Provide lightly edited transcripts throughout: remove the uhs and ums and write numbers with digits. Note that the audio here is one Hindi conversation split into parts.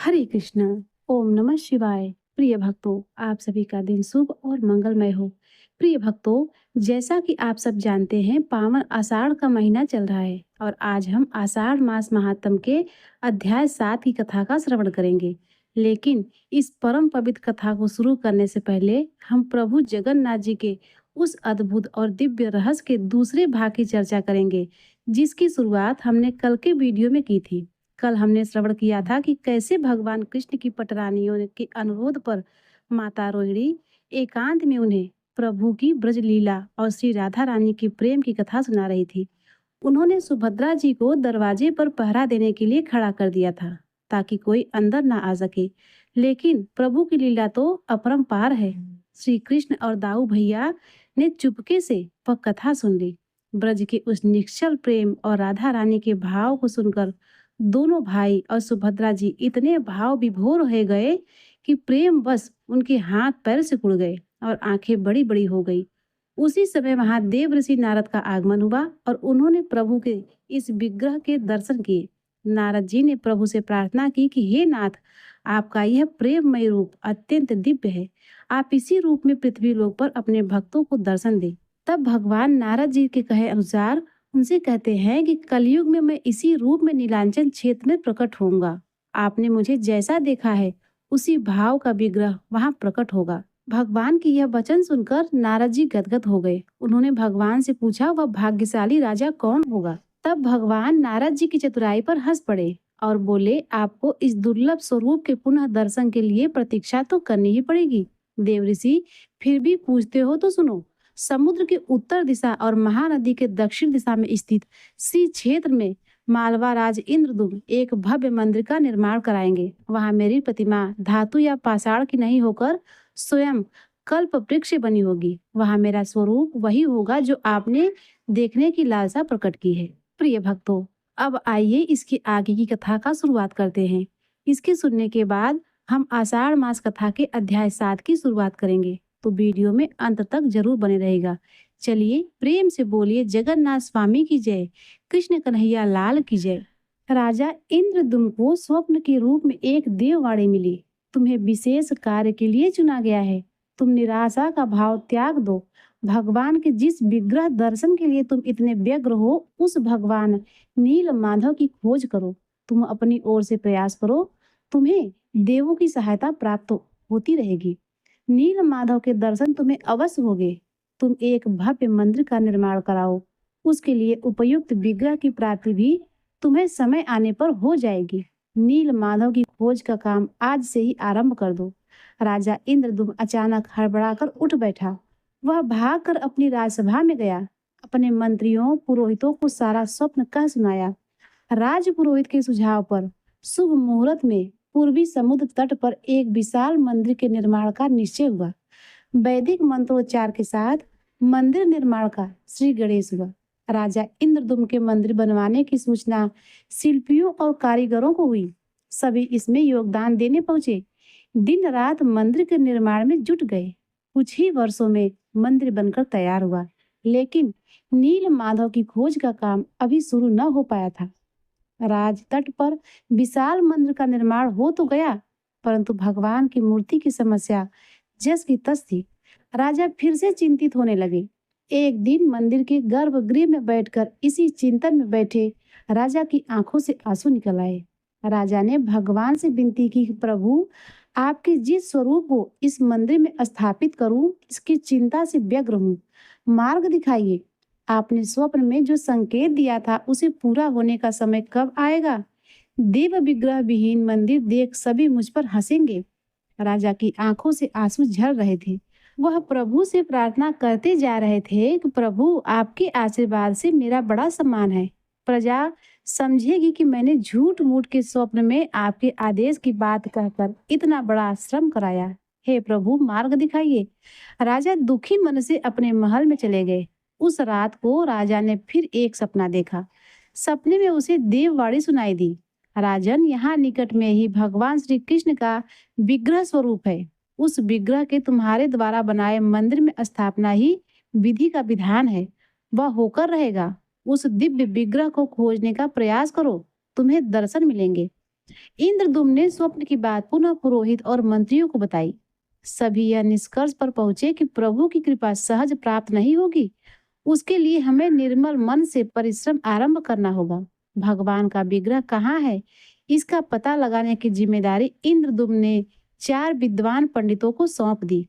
हरे कृष्ण। ओम नमः शिवाय। प्रिय भक्तों, आप सभी का दिन शुभ और मंगलमय हो। प्रिय भक्तों, जैसा कि आप सब जानते हैं, पावन आषाढ़ का महीना चल रहा है और आज हम आषाढ़ मास महात्म के अध्याय 7 की कथा का श्रवण करेंगे। लेकिन इस परम पवित्र कथा को शुरू करने से पहले हम प्रभु जगन्नाथ जी के उस अद्भुत और दिव्य रहस्य के दूसरे भाग की चर्चा करेंगे, जिसकी शुरुआत हमने कल के वीडियो में की थी। कल हमने श्रवण किया था कि कैसे भगवान कृष्ण की पटरानियों के अनुरोध पर माता रोहिणी एकांत में उन्हें प्रभु की ब्रज लीला और श्री राधा रानी की प्रेम की कथा सुना रही थी। उन्होंने सुभद्रा जी को दरवाजे पर पहरा देने के लिए खड़ा कर दिया था ताकि कोई अंदर ना आ सके। लेकिन प्रभु की लीला तो अपरंपार है। श्री कृष्ण और दाऊ भैया ने चुपके से वह कथा सुन ली। ब्रज के उस निश्चल प्रेम और राधा रानी के भाव को सुनकर दोनों भाई और सुभद्रा जी इतने भाव विभोर हो गए कि प्रेम बस उनके हाथ पैर से उड़ गए और आंखें बड़ी बड़ी हो गई। उसी समय वहां देव ऋषि नारद का आगमन हुआ और उन्होंने प्रभु के इस विग्रह के दर्शन किए। नारद जी ने प्रभु से प्रार्थना की कि हे नाथ, आपका यह प्रेममय रूप अत्यंत दिव्य है। आप इसी रूप में पृथ्वी लोक पर अपने भक्तों को दर्शन दें। तब भगवान नारद जी के कहे अनुसार उनसे कहते हैं कि कलयुग में मैं इसी रूप में नीलांचल क्षेत्र में प्रकट होऊंगा। आपने मुझे जैसा देखा है उसी भाव का विग्रह वहां प्रकट होगा। भगवान की यह वचन सुनकर नारद जी गदगद हो गए। उन्होंने भगवान से पूछा वह भाग्यशाली राजा कौन होगा। तब भगवान नारद जी की चतुराई पर हंस पड़े और बोले, आपको इस दुर्लभ स्वरूप के पुनः दर्शन के लिए प्रतीक्षा तो करनी ही पड़ेगी। देवऋषि, फिर भी पूछते हो तो सुनो। समुद्र के उत्तर दिशा और महानदी के दक्षिण दिशा में स्थित श्री क्षेत्र में मालवा राज इंद्रदुम्न एक भव्य मंदिर का निर्माण कराएंगे। वहां मेरी प्रतिमा धातु या पाषाण की नहीं होकर स्वयं कल्प वृक्ष बनी होगी। वहां मेरा स्वरूप वही होगा जो आपने देखने की लालसा प्रकट की है। प्रिय भक्तों, अब आइए इसकी आगे की कथा का शुरुआत करते हैं। इसके सुनने के बाद हम आषाढ़ मास कथा के अध्याय 7 की शुरुआत करेंगे, तो वीडियो में अंत तक जरूर बने रहेगा। चलिए प्रेम से बोलिए जगन्नाथ स्वामी की जय, कृष्ण कन्हैया लाल की जय। राजा इंद्रदुम्न को स्वप्न के रूप में एक देववाणी मिली। तुम्हें विशेष कार्य के लिए चुना गया है। तुम निराशा का भाव त्याग दो। भगवान के जिस विग्रह दर्शन के लिए तुम इतने व्यग्र हो, उस भगवान नील माधव की खोज करो। तुम अपनी ओर से प्रयास करो, तुम्हें देवों की सहायता प्राप्त होती रहेगी। नील माधव के दर्शन तुम्हें अवश्य होंगे। तुम एक भव्य मंदिर का निर्माण कराओ। उसके लिए उपयुक्त विग्रह की प्राप्ति भी तुम्हें समय आने पर हो जाएगी। नील माधव की खोज का काम आज से ही आरंभ कर दो। राजा इंद्रदुम्न अचानक हड़बड़ाकर उठ बैठा। वह भागकर अपनी राजसभा में गया। अपने मंत्रियों पुरोहितों को सारा स्वप्न कह सुनाया। राज पुरोहित के सुझाव पर शुभ मुहूर्त में पूर्वी समुद्र तट पर एक विशाल मंदिर के निर्माण का निश्चय हुआ। वैदिक मंत्रोच्चार के साथ मंदिर निर्माण का श्री गणेश हुआ। राजा इंद्रदुम्न के मंदिर बनवाने की सूचना शिल्पियों और कारीगरों को हुई। सभी इसमें योगदान देने पहुंचे। दिन रात मंदिर के निर्माण में जुट गए। कुछ ही वर्षों में मंदिर बनकर तैयार हुआ, लेकिन नील माधव की खोज का काम अभी शुरू न हो पाया था। राज तट पर विशाल मंदिर का निर्माण हो तो गया, परंतु भगवान की मूर्ति की समस्या जस की तस थी। राजा फिर से चिंतित होने लगे। एक दिन मंदिर के गर्भगृह में बैठकर इसी चिंतन में बैठे राजा की आंखों से आंसू निकल आए। राजा ने भगवान से विनती की, प्रभु, आपके जिस स्वरूप को इस मंदिर में स्थापित करूं, इसकी चिंता से व्यग्र हूं। मार्ग दिखाइए। आपने स्वप्न में जो संकेत दिया था उसे पूरा होने का समय कब आएगा? देव विग्रह विहीन मंदिर देख सभी मुझ पर हंसेंगे। राजा की आंखों से आंसू झर रहे थे। वह प्रभु से प्रार्थना करते जा रहे थे कि प्रभु, आपके आशीर्वाद से मेरा बड़ा सम्मान है। प्रजा समझेगी कि मैंने झूठ मूठ के स्वप्न में आपके आदेश की बात कहकर इतना बड़ा श्रम कराया। हे प्रभु, मार्ग दिखाइए। राजा दुखी मन से अपने महल में चले गए। उस रात को राजा ने फिर एक सपना देखा। सपने में उसे देववाणी सुनाई दी। राजन, यहाँ निकट में ही भगवान श्री कृष्ण का विग्रह स्वरूप है। उस विग्रह के तुम्हारे द्वारा बनाए मंदिर में स्थापना ही विधि का विधान है। वह होकर रहेगा। उस दिव्य विग्रह को खोजने का प्रयास करो, तुम्हें दर्शन मिलेंगे। इंद्रदुम्न ने स्वप्न की बात पुनः पुरोहित और मंत्रियों को बताई। सभी यह निष्कर्ष पर पहुंचे कि प्रभु की कृपा सहज प्राप्त नहीं होगी। उसके लिए हमें निर्मल मन से परिश्रम आरंभ करना होगा। भगवान का विग्रह कहाँ है, इसका पता लगाने की जिम्मेदारी इंद्रदुम्न ने 4 विद्वान पंडितों को सौंप दी।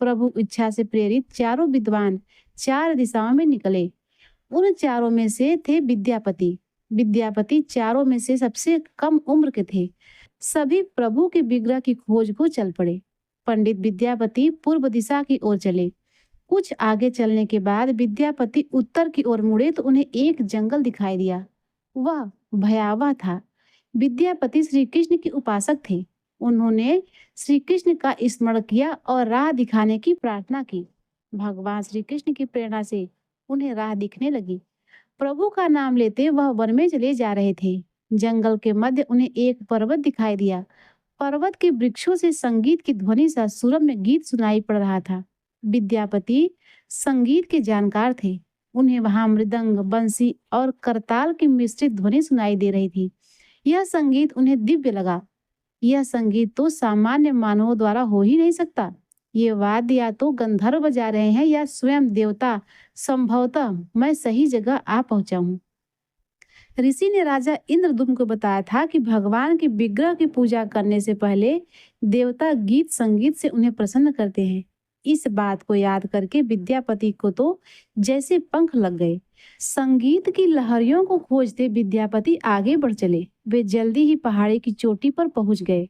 प्रभु इच्छा से प्रेरित चारों विद्वान 4 दिशाओं में निकले। उन चारों में से थे विद्यापति। विद्यापति चारों में से सबसे कम उम्र के थे। सभी प्रभु के विग्रह की खोज को चल पड़े। पंडित विद्यापति पूर्व दिशा की ओर चले। कुछ आगे चलने के बाद विद्यापति उत्तर की ओर मुड़े तो उन्हें एक जंगल दिखाई दिया। वह भयावह था। विद्यापति श्री कृष्ण के उपासक थे। उन्होंने श्री कृष्ण का स्मरण किया और राह दिखाने की प्रार्थना की। भगवान श्री कृष्ण की प्रेरणा से उन्हें राह दिखने लगी। प्रभु का नाम लेते वह वन में चले जा रहे थे। जंगल के मध्य उन्हें एक पर्वत दिखाई दिया। पर्वत के वृक्षों से संगीत की ध्वनि सा सुरम्य में गीत सुनाई पड़ रहा था। विद्यापति संगीत के जानकार थे। उन्हें वहां मृदंग, बंसी और करताल की मिश्रित ध्वनि सुनाई दे रही थी। यह संगीत उन्हें दिव्य लगा। यह संगीत तो सामान्य मानवों द्वारा हो ही नहीं सकता। ये वाद्य या तो गंधर्व बजा रहे हैं या स्वयं देवता। संभवतः मैं सही जगह आ पहुंचा हूँ। ऋषि ने राजा इंद्रदुम्न को बताया था कि भगवान के विग्रह की पूजा करने से पहले देवता गीत संगीत से उन्हें प्रसन्न करते हैं। इस बात को याद करके विद्यापति को तो जैसे पंख लग गए। संगीत की लहरियों को खोजते विद्यापति आगे बढ़ चले। वे जल्दी ही पहाड़ी की चोटी पर पहुंच गए।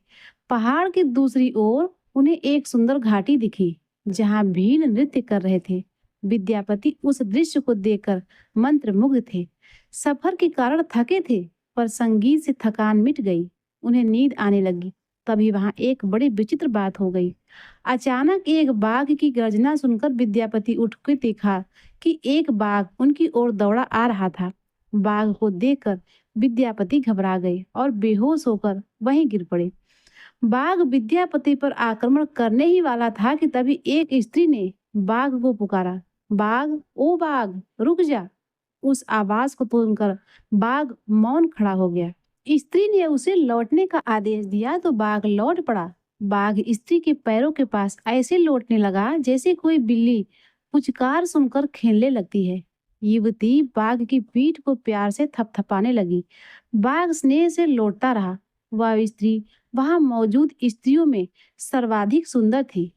पहाड़ की दूसरी ओर उन्हें एक सुंदर घाटी दिखी जहां भील नृत्य कर रहे थे। विद्यापति उस दृश्य को देखकर मंत्रमुग्ध थे। सफर के कारण थके थे, पर संगीत से थकान मिट गई। उन्हें नींद आने लगी। तभी वहां एक बड़ी विचित्र बात हो गई। अचानक एक बाघ की गर्जना सुनकर विद्यापति उठ के देखा कि एक बाघ उनकी ओर दौड़ा आ रहा था। बाघ को देखकर विद्यापति घबरा गए और बेहोश होकर वहीं गिर पड़े। बाघ विद्यापति पर आक्रमण करने ही वाला था कि तभी एक स्त्री ने बाघ को पुकारा, बाघ, ओ बाघ, रुक जा। उस आवाज को सुनकर बाघ मौन खड़ा हो गया। स्त्री ने उसे लौटने का आदेश दिया तो बाघ लौट पड़ा। बाघ स्त्री के पैरों के पास ऐसे लौटने लगा जैसे कोई बिल्ली पुचकार सुनकर खेलने लगती है। युवती बाघ की पीठ को प्यार से थपथपाने लगी। बाघ स्नेह से लौटता रहा। वह स्त्री वहां मौजूद स्त्रियों में सर्वाधिक सुंदर थी।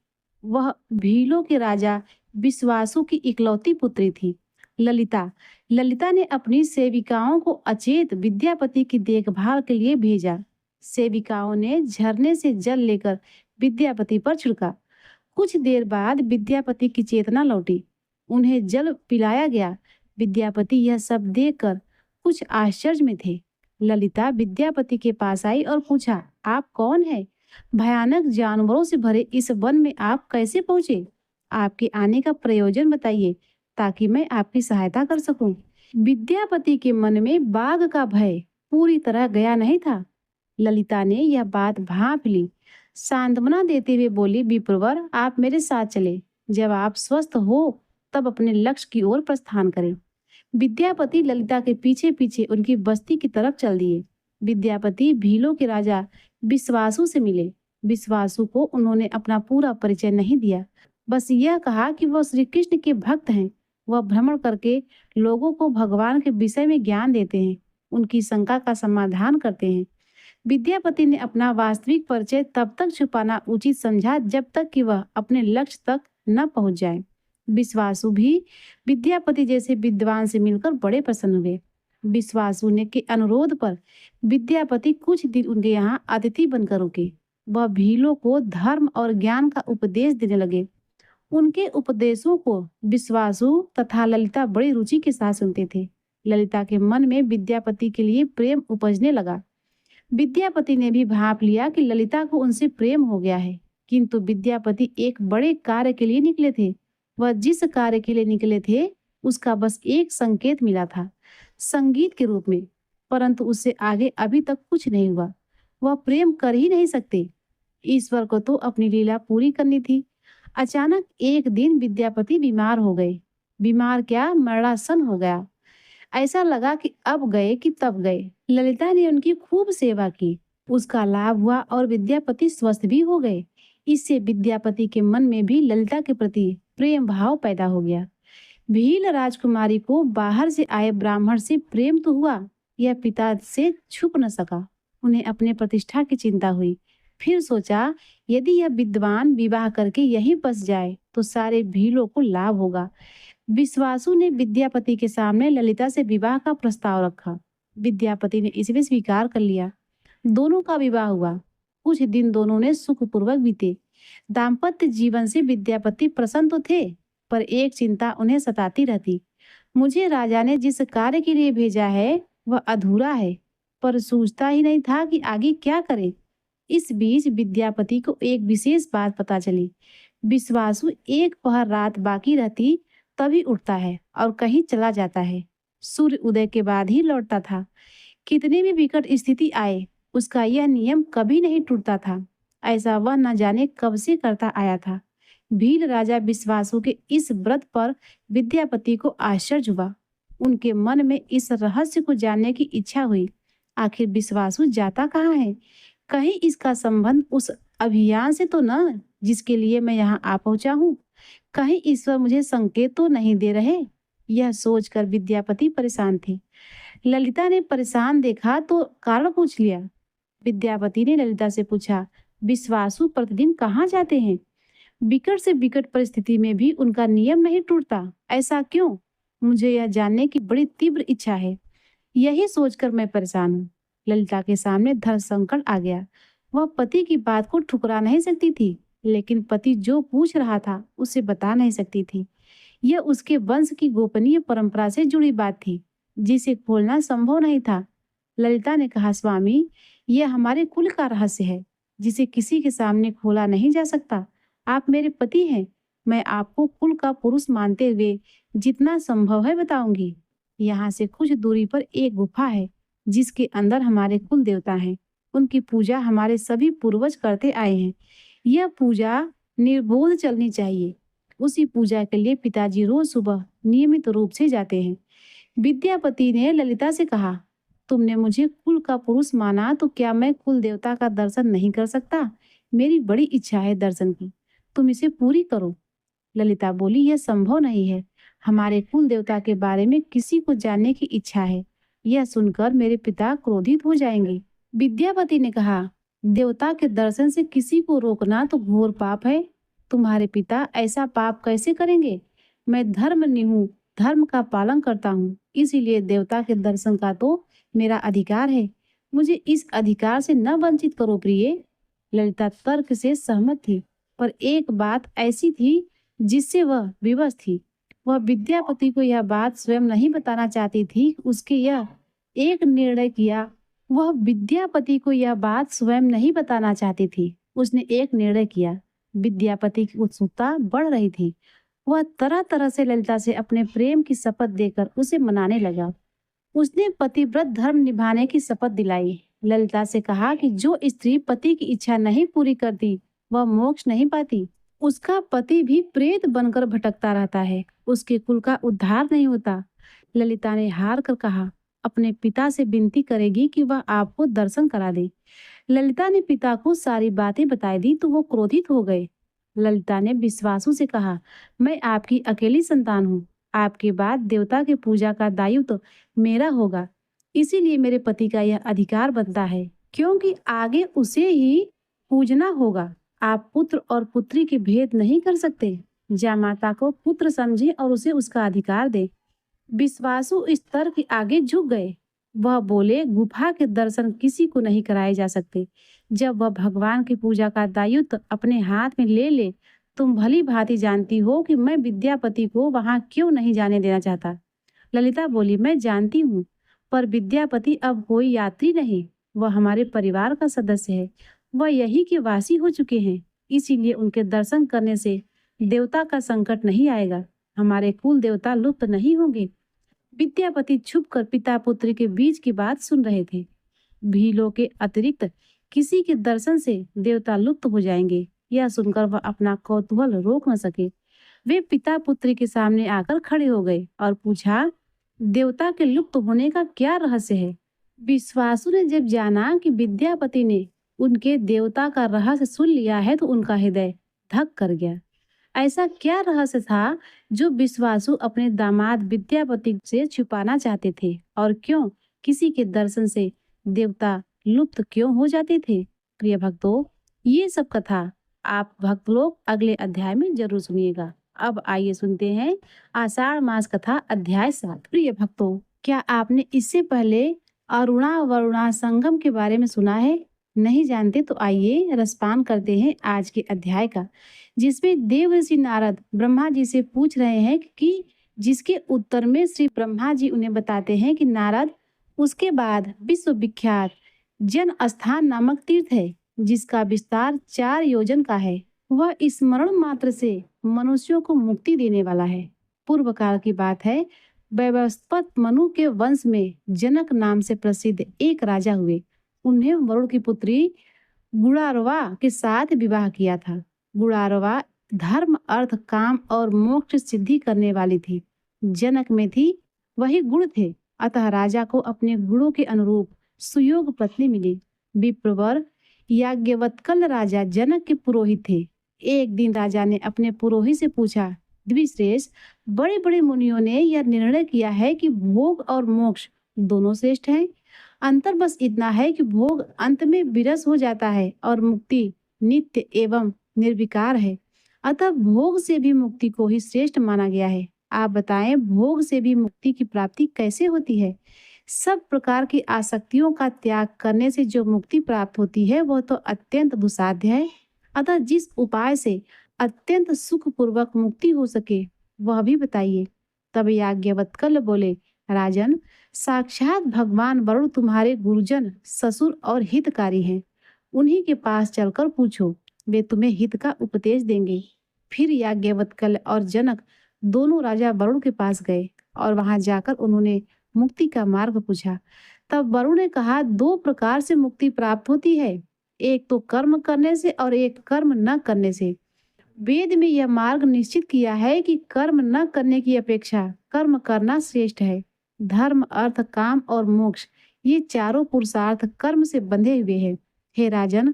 वह भीलों के राजा विश्वासु की इकलौती पुत्री थी, ललिता। ललिता ने अपनी सेविकाओं को अचेत विद्यापति की देखभाल के लिए भेजा। सेविकाओं ने झरने से जल लेकर विद्यापति पर छिड़का। कुछ देर बाद विद्यापति की चेतना लौटी। उन्हें जल पिलाया गया। विद्यापति यह सब देखकर कुछ आश्चर्य में थे। ललिता विद्यापति के पास आई और पूछा, आप कौन है? भयानक जानवरों से भरे इस वन में आप कैसे पहुंचे? आपके आने का प्रयोजन बताइए ताकि मैं आपकी सहायता कर सकूं। विद्यापति के मन में बाघ का भय पूरी तरह गया नहीं था। ललिता ने यह बात भांप ली। सांत्वना देते हुए बोली, विप्रवर, आप मेरे साथ चले। जब आप स्वस्थ हो तब अपने लक्ष्य की ओर प्रस्थान करें। विद्यापति ललिता के पीछे पीछे उनकी बस्ती की तरफ चल दिए। विद्यापति भीलों के राजा विश्वासु से मिले। विश्वासु को उन्होंने अपना पूरा परिचय नहीं दिया, बस यह कहा कि वह श्री कृष्ण के भक्त हैं। वह भ्रमण करके लोगों को भगवान के विषय में ज्ञान देते हैं, उनकी शंका का समाधान करते हैं। विद्यापति ने अपना वास्तविक परिचय तब तक छुपाना उचित समझा जब तक कि वह अपने लक्ष्य तक न पहुंच जाए। विश्वासु भी विद्यापति जैसे विद्वान से मिलकर बड़े प्रसन्न हुए। विश्वासु ने के अनुरोध पर विद्यापति कुछ दिन उनके यहाँ अतिथि बनकर रुके। वह भीलों को धर्म और ज्ञान का उपदेश देने लगे। उनके उपदेशों को विश्वासु तथा ललिता बड़ी रुचि के साथ सुनते थे। ललिता के मन में विद्यापति के लिए प्रेम उपजने लगा। विद्यापति ने भी भांप लिया कि ललिता को उनसे प्रेम हो गया है, किंतु विद्यापति एक बड़े कार्य के लिए निकले थे। वह जिस कार्य के लिए निकले थे उसका बस एक संकेत मिला था, संगीत के रूप में, परंतु उससे आगे अभी तक कुछ नहीं हुआ। वह प्रेम कर ही नहीं सकते। ईश्वर को तो अपनी लीला पूरी करनी थी। अचानक एक दिन विद्यापति बीमार हो गए। बीमार क्या, मरणासन हो गया। ऐसा लगा कि अब गए कि तब गए। ललिता ने उनकी खूब सेवा की। उसका लाभ हुआ और विद्यापति स्वस्थ भी हो गए। इससे विद्यापति के मन में भी ललिता के प्रति प्रेम भाव पैदा हो गया। भील राजकुमारी को बाहर से आए ब्राह्मण से प्रेम तो हुआ, यह पिता से छुप न सका। उन्हें अपने प्रतिष्ठा की चिंता हुई। फिर सोचा, यदि यह विद्वान विवाह करके यहीं बस जाए तो सारे भीलों को लाभ होगा। विश्वासु ने विद्यापति के सामने ललिता से विवाह का प्रस्ताव रखा। विद्यापति ने इसमें स्वीकार कर लिया। दोनों का विवाह हुआ। कुछ दिन दोनों ने सुखपूर्वक बीते। दाम्पत्य जीवन से विद्यापति प्रसन्न तो थे, पर एक चिंता उन्हें सताती रहती। मुझे राजा ने जिस कार्य के लिए भेजा है वह अधूरा है, पर सूझता ही नहीं था कि आगे क्या करे। इस बीच विद्यापति को एक विशेष बात पता चली। विश्वासु एक पहर रात बाकी रहती तभी उठता है और कहीं चला जाता है। सूर्य उदय के बाद ही लौटता था। कितनी भी विकट स्थिति आए, उसका यह नियम कभी नहीं टूटता था। ऐसा वह न जाने कब से करता आया था। भील राजा विश्वासु के इस व्रत पर विद्यापति को आश्चर्य हुआ। उनके मन में इस रहस्य को जानने की इच्छा हुई। आखिर विश्वासु जाता कहाँ है? कहीं इसका संबंध उस अभियान से तो न जिसके लिए मैं यहाँ आ पहुंचा हूँ। कहीं ईश्वर मुझे संकेत तो नहीं दे रहे। यह सोचकर विद्यापति परेशान थे। ललिता ने परेशान देखा तो कारण पूछ लिया। विद्यापति ने ललिता से पूछा, विश्वासु प्रतिदिन कहाँ जाते हैं? विकट से विकट परिस्थिति में भी उनका नियम नहीं टूटता, ऐसा क्यों? मुझे यह जानने की बड़ी तीव्र इच्छा है। यही सोचकर मैं परेशान हूँ। ललिता के सामने धर्म संकट आ गया। वह पति की बात को ठुकरा नहीं सकती थी, लेकिन पति जो पूछ रहा था उसे बता नहीं सकती थी। यह उसके वंश की गोपनीय परंपरा से जुड़ी बात थी, जिसे खोलना संभव नहीं था। ललिता ने कहा, स्वामी, यह हमारे कुल का रहस्य है, जिसे किसी के सामने खोला नहीं जा सकता। आप मेरे पति हैं। मैं आपको कुल का पुरुष मानते हुए जितना संभव है बताऊंगी। यहाँ से कुछ दूरी पर एक गुफा है, जिसके अंदर हमारे कुल देवता हैं। उनकी पूजा हमारे सभी पूर्वज करते आए हैं। यह पूजा निर्बोध चलनी चाहिए। उसी पूजा के लिए पिताजी रोज सुबह नियमित रूप से जाते हैं। विद्यापति ने ललिता से कहा, तुमने मुझे कुल का पुरुष माना तो क्या मैं कुल देवता का दर्शन नहीं कर सकता? मेरी बड़ी इच्छा है दर्शन की, तुम इसे पूरी करो। ललिता बोली, यह संभव नहीं है। हमारे कुल देवता के बारे में किसी को जानने की इच्छा है। यह सुनकर मेरे पिता क्रोधित हो जाएंगे। विद्यापति ने कहा, देवता के दर्शन से किसी को रोकना तो घोर पाप है। तुम्हारे पिता ऐसा पाप कैसे करेंगे? मैं धर्मनिधि हूँ, धर्म का पालन करता हूँ, इसीलिए देवता के दर्शन का तो मेरा अधिकार है। मुझे इस अधिकार से न वंचित करो प्रिय। ललिता तर्क से सहमत थी, पर एक बात ऐसी थी जिससे वह विवश थी। वह विद्यापति को यह बात स्वयं नहीं बताना चाहती थी। उसके यह एक निर्णय किया। वह विद्यापति को यह बात स्वयं नहीं बताना चाहती थी। उसने एक निर्णय किया। विद्यापति की उत्सुकता बढ़ रही थी। वह तरह तरह से ललिता से अपने प्रेम की शपथ देकर उसे मनाने लगा। उसने पतिव्रत धर्म निभाने की शपथ दिलाई। ललिता से कहा कि जो स्त्री पति की इच्छा नहीं पूरी करती वह मोक्ष नहीं पाती। उसका पति भी प्रेत बनकर भटकता रहता है, उसके कुल का उद्धार नहीं होता। ललिता ने हार कर कहा, अपने पिता से विनती करेगी कि वह आपको दर्शन करा दे। ललिता ने पिता को सारी बातें बताई दी तो वो क्रोधित हो गए। ललिता ने विश्वासु से कहा, मैं आपकी अकेली संतान हूँ। आपके बाद देवता की पूजा का दायित्व तो मेरा होगा, इसीलिए मेरे पति का यह अधिकार बनता है, क्योंकि आगे उसे ही पूजना होगा। आप पुत्र और पुत्री के भेद नहीं कर सकते। जामाता को पुत्र समझे और उसे उसका अधिकार दे। विश्वासु इस तर्क के आगे झुक गए। वह बोले, गुफा के दर्शन किसी को नहीं कराए जा सकते। जब वह भगवान की पूजा का दायित्व अपने हाथ में ले ले, तुम भली भांति जानती हो कि मैं विद्यापति को वहां क्यों नहीं जाने देना चाहता। ललिता बोली, मैं जानती हूँ, पर विद्यापति अब कोई यात्री नहीं, वह हमारे परिवार का सदस्य है। वह यही के वासी हो चुके हैं, इसीलिए उनके दर्शन करने से देवता का संकट नहीं आएगा। हमारे कुल देवता लुप्त नहीं होंगे। विद्यापति छुपकर पिता पुत्र के बीच की बात सुन रहे थे। भीलों के अतिरिक्त किसी के दर्शन से देवता लुप्त हो जाएंगे, यह सुनकर वह अपना कौतूहल रोक न सके। वे पिता पुत्र के सामने आकर खड़े हो गए और पूछा, देवता के लुप्त होने का क्या रहस्य है? विश्वासु ने जब जाना कि विद्यापति ने उनके देवता का रहस्य सुन लिया है तो उनका हृदय धक कर गया। ऐसा क्या रहस्य था जो विश्वासु अपने दामाद विद्यापति से छुपाना चाहते थे, और क्यों किसी के दर्शन से देवता लुप्त क्यों हो जाते थे? प्रिय भक्तों, ये सब कथा आप भक्त लोग अगले अध्याय में जरूर सुनिएगा। अब आइए सुनते हैं आषाढ़ मास कथा अध्याय 7। प्रिय भक्तों, क्या आपने इससे पहले अरुणा वरुणा संगम के बारे में सुना है? नहीं जानते तो आइए रसपान करते हैं आज के अध्याय का, जिसमें देव ऋषि नारद ब्रह्मा जी से पूछ रहे हैं कि जिसके उत्तर में श्री ब्रह्मा जी उन्हें बताते हैं कि नारद, उसके बाद विश्व विख्यात जन स्थान नामक तीर्थ है जिसका विस्तार 4 योजन का है। वह स्मरण मात्र से मनुष्यों को मुक्ति देने वाला है। पूर्व काल की बात है, वैवस्वत मनु के वंश में जनक नाम से प्रसिद्ध एक राजा हुए। उन्हें वरुण की पुत्री गुणारवा के साथ विवाह किया था। गुणारवा धर्म अर्थ काम और मोक्ष सिद्धि करने वाली थी। जनक में थी वही गुण थे, अतः राजा को अपने गुणों के अनुरूप सुयोग पत्नी मिली। विप्रवर याज्ञवल्क्य राजा जनक के पुरोहित थे। एक दिन राजा ने अपने पुरोहित से पूछा, द्विश्रेष्ठ, बड़े बड़े मुनियों ने यह निर्णय किया है कि भोग और मोक्ष दोनों श्रेष्ठ हैं। अंतर बस इतना है कि भोग अंत में विरस हो जाता है और मुक्ति नित्य एवं निर्विकार है। अतः भोग से भी मुक्ति को ही श्रेष्ठ माना गया है। आप बताएं, भोग से भी मुक्ति की प्राप्ति कैसे होती है? सब प्रकार की आसक्तियों का त्याग करने से जो मुक्ति प्राप्त होती है वह तो अत्यंत दुसाध्य है। अतः जिस उपाय से अत्यंत सुखपूर्वक मुक्ति हो सके वह भी बताइए। तब याज्ञवल्क्य बोले, राजन, साक्षात भगवान वरुण तुम्हारे गुरुजन, ससुर और हितकारी हैं। उन्हीं के पास चलकर पूछो, वे तुम्हें हित का उपदेश देंगे। फिर याज्ञवल्क्य और जनक दोनों राजा वरुण के पास गए और वहां जाकर उन्होंने मुक्ति का मार्ग पूछा। तब वरुण ने कहा, 2 प्रकार से मुक्ति प्राप्त होती है, एक तो कर्म करने से और एक कर्म न करने से। वेद में यह मार्ग निश्चित किया है कि कर्म न करने की अपेक्षा कर्म करना श्रेष्ठ है। धर्म अर्थ काम और मोक्ष, ये चारों पुरुषार्थ कर्म से बंधे हुए हैं। हे राजन,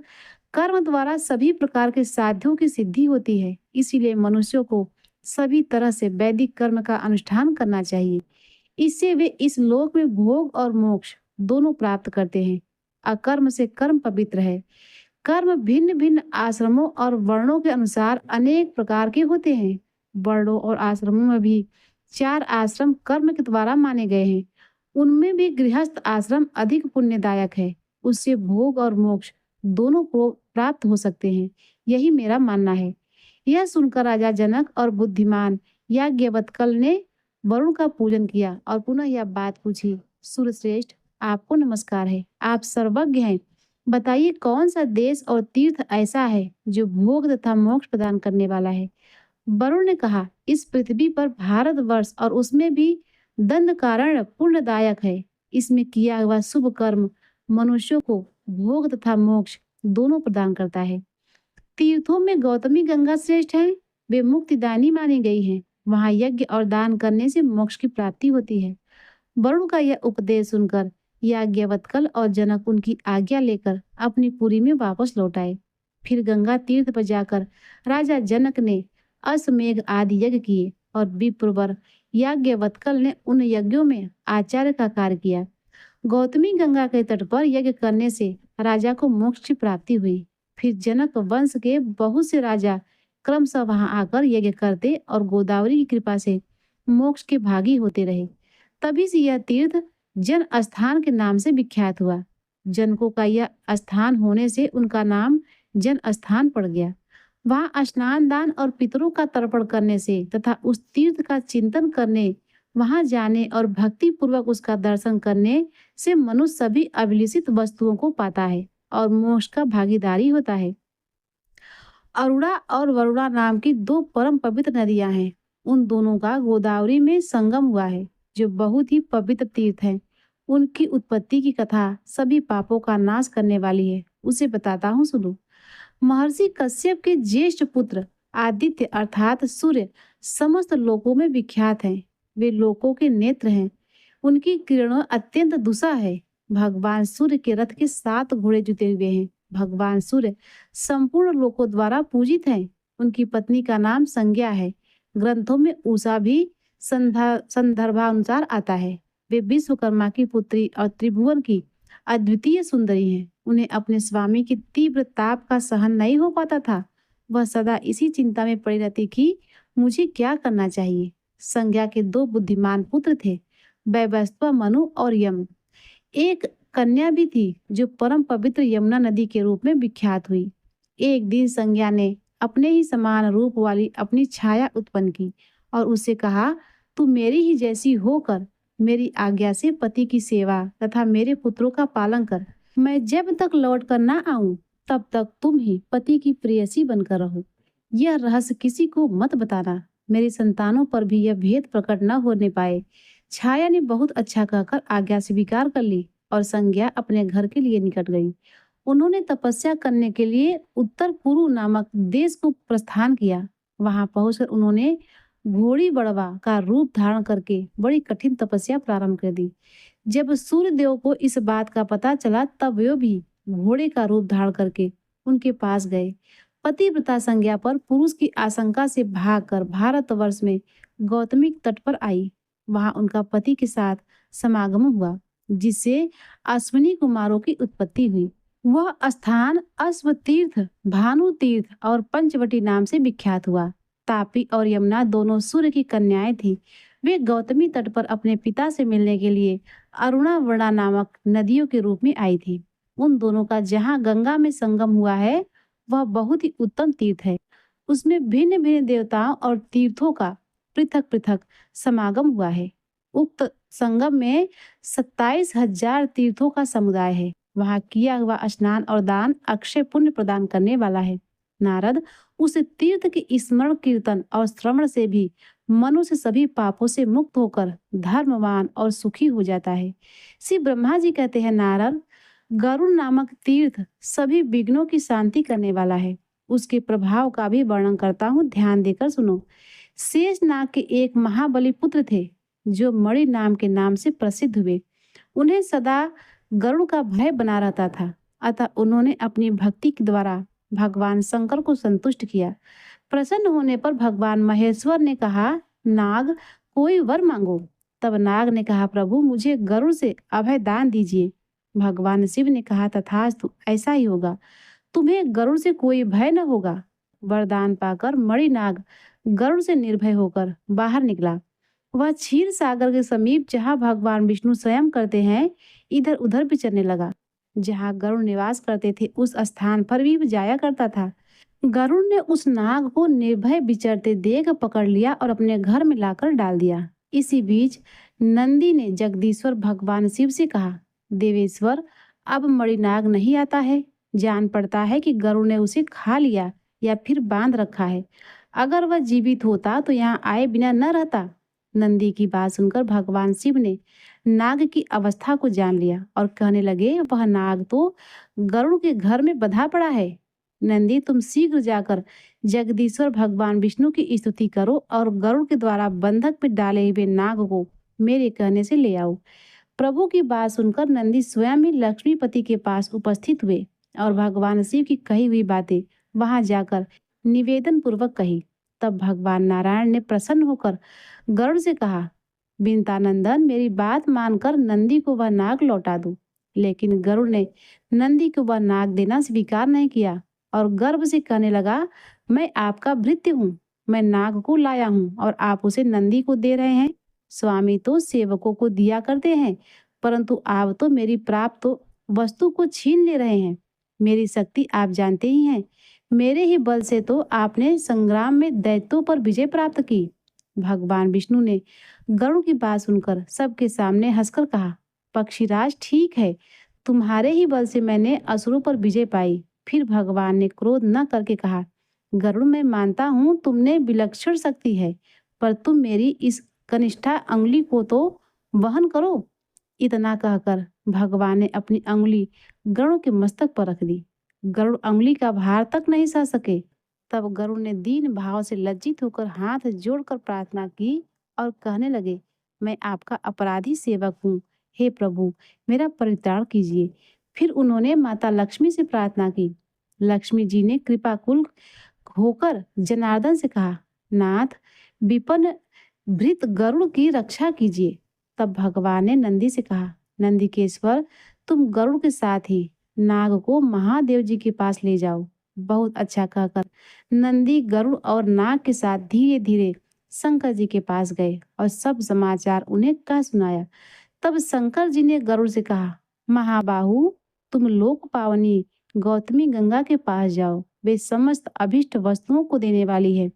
कर्म द्वारा सभी प्रकार के साध्यों की सिद्धि होती है। इसीलिए मनुष्यों को सभी तरह से वैदिक कर्म का अनुष्ठान करना चाहिए। इससे वे इस लोक में भोग और मोक्ष दोनों प्राप्त करते हैं। अकर्म से कर्म पवित्र है। कर्म भिन्न भिन्न आश्रमों और वर्णों के अनुसार अनेक प्रकार के होते हैं। वर्णों और आश्रमों में भी 4 आश्रम कर्म के द्वारा माने गए हैं। उनमें भी गृहस्थ आश्रम अधिक पुण्यदायक है। उससे भोग और मोक्ष दोनों को प्राप्त हो सकते हैं। यही मेरा मानना है। यह सुनकर राजा जनक और बुद्धिमान याज्ञवल्क्य ने वरुण का पूजन किया और पुनः यह बात पूछी, सूर्यश्रेष्ठ, आपको नमस्कार है। आप सर्वज्ञ हैं। बताइए, कौन सा देश और तीर्थ ऐसा है जो भोग तथा मोक्ष प्रदान करने वाला है? वरुण ने कहा, इस पृथ्वी पर भारतवर्ष और उसमें भी दंडकारण्य पुण्यदायक है। इसमें किया हुआ शुभ कर्म मनुष्यों को भोग तथा मोक्ष दोनों प्रदान करता है। तीर्थों में गौतमी गंगा श्रेष्ठ है। वे मुक्तिदानी मानी गई हैं। वहां यज्ञ और दान करने से मोक्ष की प्राप्ति होती है। वरुण का यह उपदेश सुनकर याज्ञवल्क्य और जनक उनकी आज्ञा लेकर अपनी पुरी में वापस लौट आए। फिर गंगा तीर्थ पर जाकर राजा जनक ने अश्वमेघ आदि यज्ञ किए और विप्रवर याज्ञवल्क्य ने उन यज्ञों में आचार्य का कार्य किया। गौतमी गंगा के तट पर यज्ञ करने से राजा को मोक्ष की प्राप्ति हुई। फिर जनक वंश के बहुत से राजा क्रमशः वहां आकर यज्ञ करते और गोदावरी की कृपा से मोक्ष के भागी होते रहे। तभी से यह तीर्थ जन स्थान के नाम से विख्यात हुआ। जनकों का यह स्थान होने से उनका नाम जन स्थान पड़ गया। वहां स्नान दान और पितरों का तर्पण करने से तथा उस तीर्थ का चिंतन करने, वहां जाने और भक्ति पूर्वक उसका दर्शन करने से मनुष्य सभी अभिलषित वस्तुओं को पाता है और मोक्ष का भागीदारी होता है। अरुणा और वरुणा नाम की 2 परम पवित्र नदियां हैं। उन दोनों का गोदावरी में संगम हुआ है, जो बहुत ही पवित्र तीर्थ है। उनकी उत्पत्ति की कथा सभी पापों का नाश करने वाली है। उसे बताता हूँ, सुनो। महर्षि कश्यप के ज्येष्ठ पुत्र आदित्य अर्थात सूर्य समस्त लोकों में विख्यात हैं। वे लोकों के नेत्र हैं। उनकी किरणों अत्यंत दुसा है। भगवान सूर्य के रथ के 7 घोड़े जुते हुए हैं। भगवान सूर्य संपूर्ण लोकों द्वारा पूजित हैं। उनकी पत्नी का नाम संज्ञा है। ग्रंथों में उषा भी संदर्भानुसार आता है। वे विश्वकर्मा की पुत्री और त्रिभुवन की अद्वितीय सुंदरी हैं। उन्हें अपने स्वामी की तीव्र ताप का सहन नहीं हो पाता था। वह सदा इसी चिंता में पड़ी रहती कि मुझे क्या करना चाहिए। संज्ञा के 2 बुद्धिमान पुत्र थे, वैवस्वत मनु और यम। एक कन्या भी थी जो परम पवित्र यमुना नदी के रूप में विख्यात हुई। एक दिन संज्ञा ने अपने ही समान रूप वाली अपनी छाया उत्पन्न की और उससे कहा, तू मेरी ही जैसी होकर मेरी आज्ञा से पति की सेवा तथा मेरे पुत्रों का पालन कर। मैं जब तक लौट कर ना आऊं तब तक तुम ही पति की प्रेयसी बनकर रहो। यह रहस्य किसी को मत बताना। मेरी संतानों पर भी यह भेद प्रकट न होने पाए। छाया ने बहुत अच्छा कहकर आज्ञा स्वीकार कर ली और संज्ञा अपने घर के लिए निकट गई। उन्होंने तपस्या करने के लिए उत्तर कुरु नामक देश को प्रस्थान किया। वहां पहुंचकर उन्होंने घोड़ी बड़वा का रूप धारण करके बड़ी कठिन तपस्या प्रारंभ कर दी। जब सूर्य देव को इस बात का पता चला तब वे भी घोड़े का रूप धारण करके उनके पास गए। पतिव्रता संज्ञा पर पुरुष की आशंका से भागकर भारतवर्ष में गौतमी तट पर आई। वहां उनका पति के साथ समागम हुआ, जिससे अश्विनी कुमारों की उत्पत्ति हुई। वह स्थान अश्व तीर्थ, भानु तीर्थ और पंचवटी नाम से विख्यात हुआ। तापी और यमुना दोनों सूर्य की कन्याएं थीं। वे गौतमी तट पर अपने पिता से मिलने के लिए अरुणावर्णा नामक नदियों के रूप में आई थी। उन दोनों का जहाँ गंगा में संगम हुआ है वह बहुत ही उत्तम तीर्थ है। उसमें भिन्न भिन्न देवताओं और तीर्थों का पृथक पृथक समागम हुआ है। उक्त संगम में 27,000 तीर्थों का समुदाय है। वहां किया हुआ स्नान और दान अक्षय पुण्य प्रदान करने वाला है। नारद उस तीर्थ के स्मरण कीर्तन और श्रवण से भी मनुष्य सभी पापों से मुक्त होकर धर्मवान और सुखी हो जाता है। श्री ब्रह्मा जी कहते हैं, नारद, गरुड़ नामक तीर्थ सभी विघ्नों की शांति करने वाला है। उसके प्रभाव का भी वर्णन करता हूँ, ध्यान देकर सुनो। शेष नाग के एक महाबली पुत्र थे जो मणि नाम के नाम से प्रसिद्ध हुए। उन्हें सदा गरुड़ का भय बना रहता था। अतः उन्होंने अपनी भक्ति के द्वारा भगवान शंकर को संतुष्ट किया। प्रसन्न होने पर भगवान महेश्वर ने कहा, नाग, कोई वर मांगो। तब नाग ने कहा, प्रभु, मुझे गरुड़ से अभय दान दीजिए। भगवान शिव ने कहा, तथास्तु, ऐसा ही होगा। तुम्हें गरुड़ से कोई भय न होगा। वरदान पाकर मणिनाग गरुड़ से निर्भय होकर बाहर निकला। वह क्षीर सागर के समीप जहाँ भगवान विष्णु स्वयं करते हैं, इधर उधर विचरने लगा। जहाँ गरुड़ निवास करते थे उस स्थान पर भी जाया करता था। गरुड़ ने उस नाग को निर्भय विचरते देख पकड़ लिया और अपने घर में लाकर डाल दिया। इसी बीच नंदी ने जगदीश्वर भगवान शिव से कहा, देवेश्वर, अब मणिनाग नहीं आता है। जान पड़ता है कि गरुड़ ने उसे खा लिया या फिर बांध रखा है। अगर वह जीवित होता तो यहाँ आए बिना न रहता। नंदी की बात सुनकर भगवान शिव ने नाग की अवस्था को जान लिया और कहने लगे, वह नाग तो गरुड़ के घर में बंधा पड़ा है। नंदी, तुम शीघ्र जाकर जगदीश्वर भगवान विष्णु की स्तुति करो और गरुड़ के द्वारा बंधक में डाले हुए नाग को मेरे कहने से ले आओ। प्रभु की बात सुनकर नंदी स्वयं ही लक्ष्मीपति के पास उपस्थित हुए और भगवान शिव की कही हुई बातें वहां जाकर निवेदन पूर्वक कही। तब भगवान नारायण ने प्रसन्न होकर गरुड़ से कहा, विंतानंदन, मेरी बात मानकर नंदी को वह नाग लौटा दो। लेकिन गरुड़ ने नंदी को वह नाग देना स्वीकार नहीं किया और गर्व से कहने लगा, मैं आपका भृत्य हूँ। मैं नाग को लाया हूँ और आप उसे नंदी को दे रहे हैं। स्वामी तो सेवकों को दिया करते हैं, परंतु आप तो मेरी प्राप्त वस्तु को छीन ले रहे हैं। मेरी शक्ति आप जानते ही हैं। मेरे ही बल से तो आपने संग्राम में दैत्यों पर विजय प्राप्त की। भगवान विष्णु ने गरुड़ की बात सुनकर सबके सामने हंसकर कहा, पक्षीराज, ठीक है, तुम्हारे ही बल से मैंने असुरों पर विजय पाई। फिर भगवान ने क्रोध न करके कहा, गरुड़, मैं मानता हूँ तुमने विलक्षण शक्ति है, पर तुम मेरी इस कनिष्ठा अंगुली को तो वहन करो। इतना कहकर भगवान ने अपनी अंगुली गरुड़ के मस्तक पर रख दी। गरुड़ अंगुली का भार तक नहीं सह सके। तब गरुड़ ने दीन भाव से लज्जित होकर हाथ जोड़कर प्रार्थना की और कहने लगे, मैं आपका अपराधी सेवक हूँ। हे प्रभु, मेरा परित्राण कीजिए। फिर उन्होंने माता लक्ष्मी से प्रार्थना की। लक्ष्मी जी ने कृपाकुल होकर जनार्दन से कहा, नाथ, विपन्न भृत गरुड़ की रक्षा कीजिए। तब भगवान ने नंदी से कहा, नंदिकेश्वर, तुम गरुड़ के साथ ही नाग को महादेव जी के पास ले जाओ। बहुत अच्छा कहकर नंदी गरुड़ और नाग के साथ धीरे धीरे शंकर जी के पास गए और सब समाचार उन्हें कह सुनाया। तब शंकर जी ने गरुड़ से कहा, महाबाहु, तुम लोक पावनी गौतमी गंगा के पास जाओ। वे समस्त अभिष्ट वस्तुओं को देने वाली है।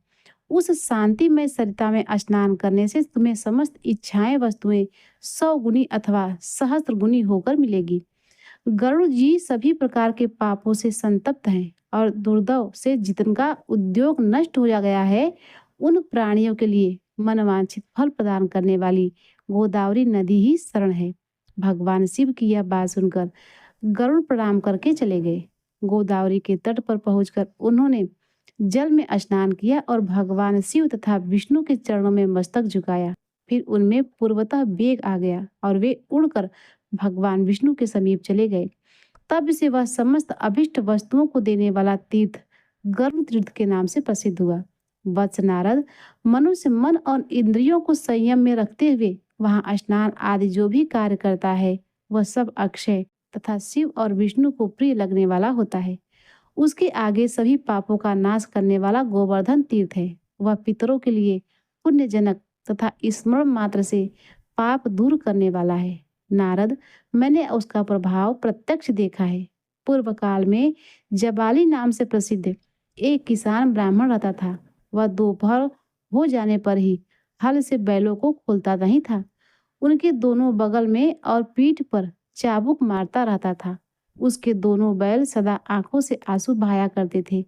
उस शांतिमय सरिता में स्नान करने से तुम्हें समस्त इच्छाएं वस्तुएं 100 गुनी अथवा सहस्त्र गुनी होकर मिलेगी। गरुड़ जी सभी प्रकार के पापों से संतप्त हैं और दुर्दैव से जिनका उद्योग नष्ट हो गया है, उन प्राणियों के लिए मनवांछित फल प्रदान करने वाली गोदावरी नदी ही शरण है। भगवान शिव की यह बात सुनकर गरुड़ प्रणाम करके चले गए। गोदावरी के तट पर पहुंचकर उन्होंने जल में स्नान किया और भगवान शिव तथा विष्णु के चरणों में मस्तक झुकाया। फिर उनमें पूर्वतः वेग आ गया और वे उड़कर भगवान विष्णु के समीप चले गए। तब से वह समस्त अभिष्ट वस्तुओं को देने वाला तीर्थ गरुड़ तीर्थ के नाम से प्रसिद्ध हुआ। वत्स नारद, मनुष्य मन और इंद्रियों को संयम में रखते हुए वहां स्नान आदि जो भी कार्य करता है, वह सब अक्षय तथा शिव और विष्णु को प्रिय लगने वाला होता है। उसके आगे सभी पापों का नाश करने वाला गोवर्धन तीर्थ है। वह पितरों के लिए पुण्यजनक तथा स्मरण मात्र से पाप दूर करने वाला है। नारद, मैंने उसका प्रभाव प्रत्यक्ष देखा है। पूर्व काल में जबाली नाम से प्रसिद्ध एक किसान ब्राह्मण रहता था। वह दोपहर हो जाने पर ही हल से बैलों को खोलता नहीं था। उनके दोनों बगल में और पीठ पर चाबुक मारता रहता था। उसके दोनों बैल सदा आंखों से आंसू बहाया करते थे।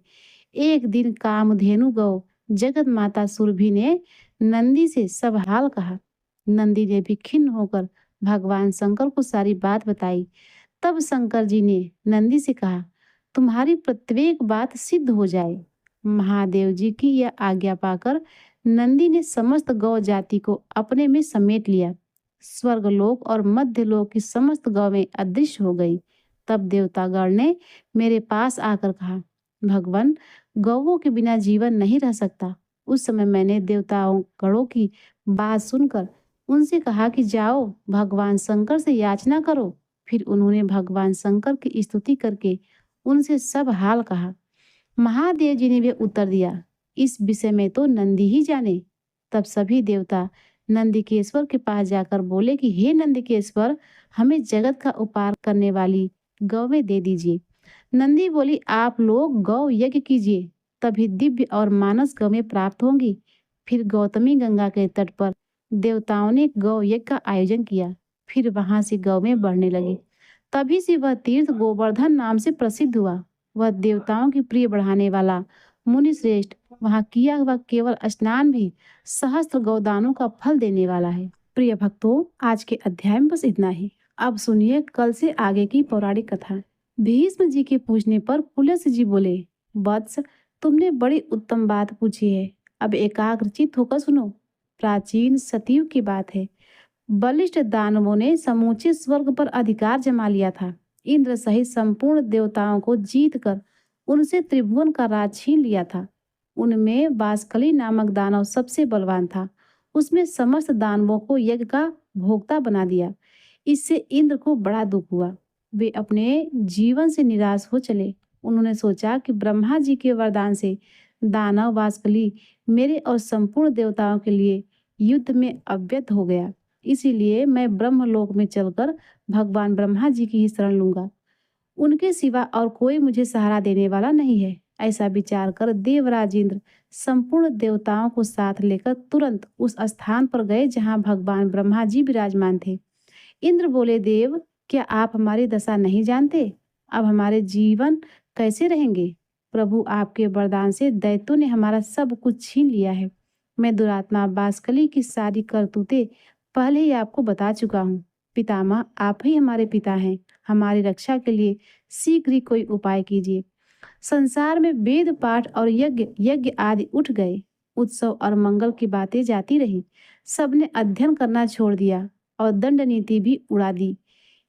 एक दिन कामधेनु गौ जगत माता सुरभि ने नंदी से सब हाल कहा। नंदी ने भी खिन्न होकर भगवान शंकर को सारी बात बताई। तब शंकर जी ने नंदी से कहा, तुम्हारी प्रत्येक बात सिद्ध हो जाए। महादेव जी की यह आज्ञा पाकर नंदी ने समस्त गौ जाति को अपने में समेट लिया। स्वर्गलोक और मध्यलोक की समस्त गौएं अदृश्य हो गई। तब देवतागण ने मेरे पास आकर कहा, भगवान, गौओं के बिना जीवन नहीं रह सकता। उस समय मैंने देवताओं गणों की बात सुनकर उनसे कहा कि जाओ भगवान शंकर से याचना करो। फिर उन्होंने भगवान शंकर की स्तुति करके उनसे सब हाल कहा। महादेव जी ने भी उत्तर दिया, इस विषय में तो नंदी ही जाने। तब सभी देवता नंदिकेश्वर के पास जाकर बोले कि हे नंदिकेश्वर, हमें जगत का उपार करने वाली गौवें दे दीजिए। नंदी बोली, आप लोग गौ यज्ञ कीजिए, तभी दिव्य और मानस गौवें प्राप्त होंगी। फिर गौतमी गंगा के तट पर देवताओं ने गौ यज्ञ का आयोजन किया। फिर वहां से गौवें बढ़ने लगी। तभी से वह तीर्थ गोवर्धन नाम से प्रसिद्ध हुआ। वह देवताओं की प्रिय बढ़ाने वाला मुनि श्रेष्ठ, वहां किया हुआ केवल स्नान भी सहस्त्र गौदानों का फल देने वाला है। प्रिय भक्तों, आज के अध्याय में बस इतना ही। अब सुनिए कल से आगे की पौराणिक कथा। भीष्म जी के पूछने पर पुलस्त्य जी बोले, वत्स, तुमने बड़ी उत्तम बात पूछी है। अब एकाग्रचित होकर सुनो। प्राचीन सतयुग की बात है। बलिष्ठ दानवों ने समूचे स्वर्ग पर अधिकार जमा लिया था। इंद्र सहित संपूर्ण देवताओं को जीतकर उनसे त्रिभुवन का राज छीन लिया था। उनमें वासकली नामक दानव सबसे बलवान था। उसमें समस्त दानवों को यज्ञ का भोक्ता बना दिया। इससे इंद्र को बड़ा दुख हुआ। वे अपने जीवन से निराश हो चले। उन्होंने सोचा कि ब्रह्मा जी के वरदान से दानव वासकली मेरे और संपूर्ण देवताओं के लिए युद्ध में अव्यत हो गया। इसीलिए मैं ब्रह्मलोक में चलकर भगवान ब्रह्मा जी की ही शरण लूंगा। उनके सिवा और कोई मुझे सहारा देने वाला नहीं है। ऐसा विचार कर देवराज इंद्र संपूर्ण देवताओं को साथ लेकर तुरंत उस स्थान पर गए जहां भगवान ब्रह्मा जी विराजमान थे। इंद्र बोले, देव, क्या आप हमारी दशा नहीं जानते? अब हमारे जीवन कैसे रहेंगे? प्रभु, आपके वरदान से दैत्यों ने हमारा सब कुछ छीन लिया है। मैं दुरात्मा बासकली की सारी करतूतें पहले ही आपको बता चुका हूँ। पितामह, आप ही हमारे पिता हैं। हमारी रक्षा के लिए शीघ्र ही कोई उपाय कीजिए। संसार में वेद पाठ और यज्ञ यज्ञ आदि उठ गए। उत्सव और मंगल की बातें जाती रही। सबने अध्ययन करना छोड़ दिया। और दंड नीति भी उड़ा दी।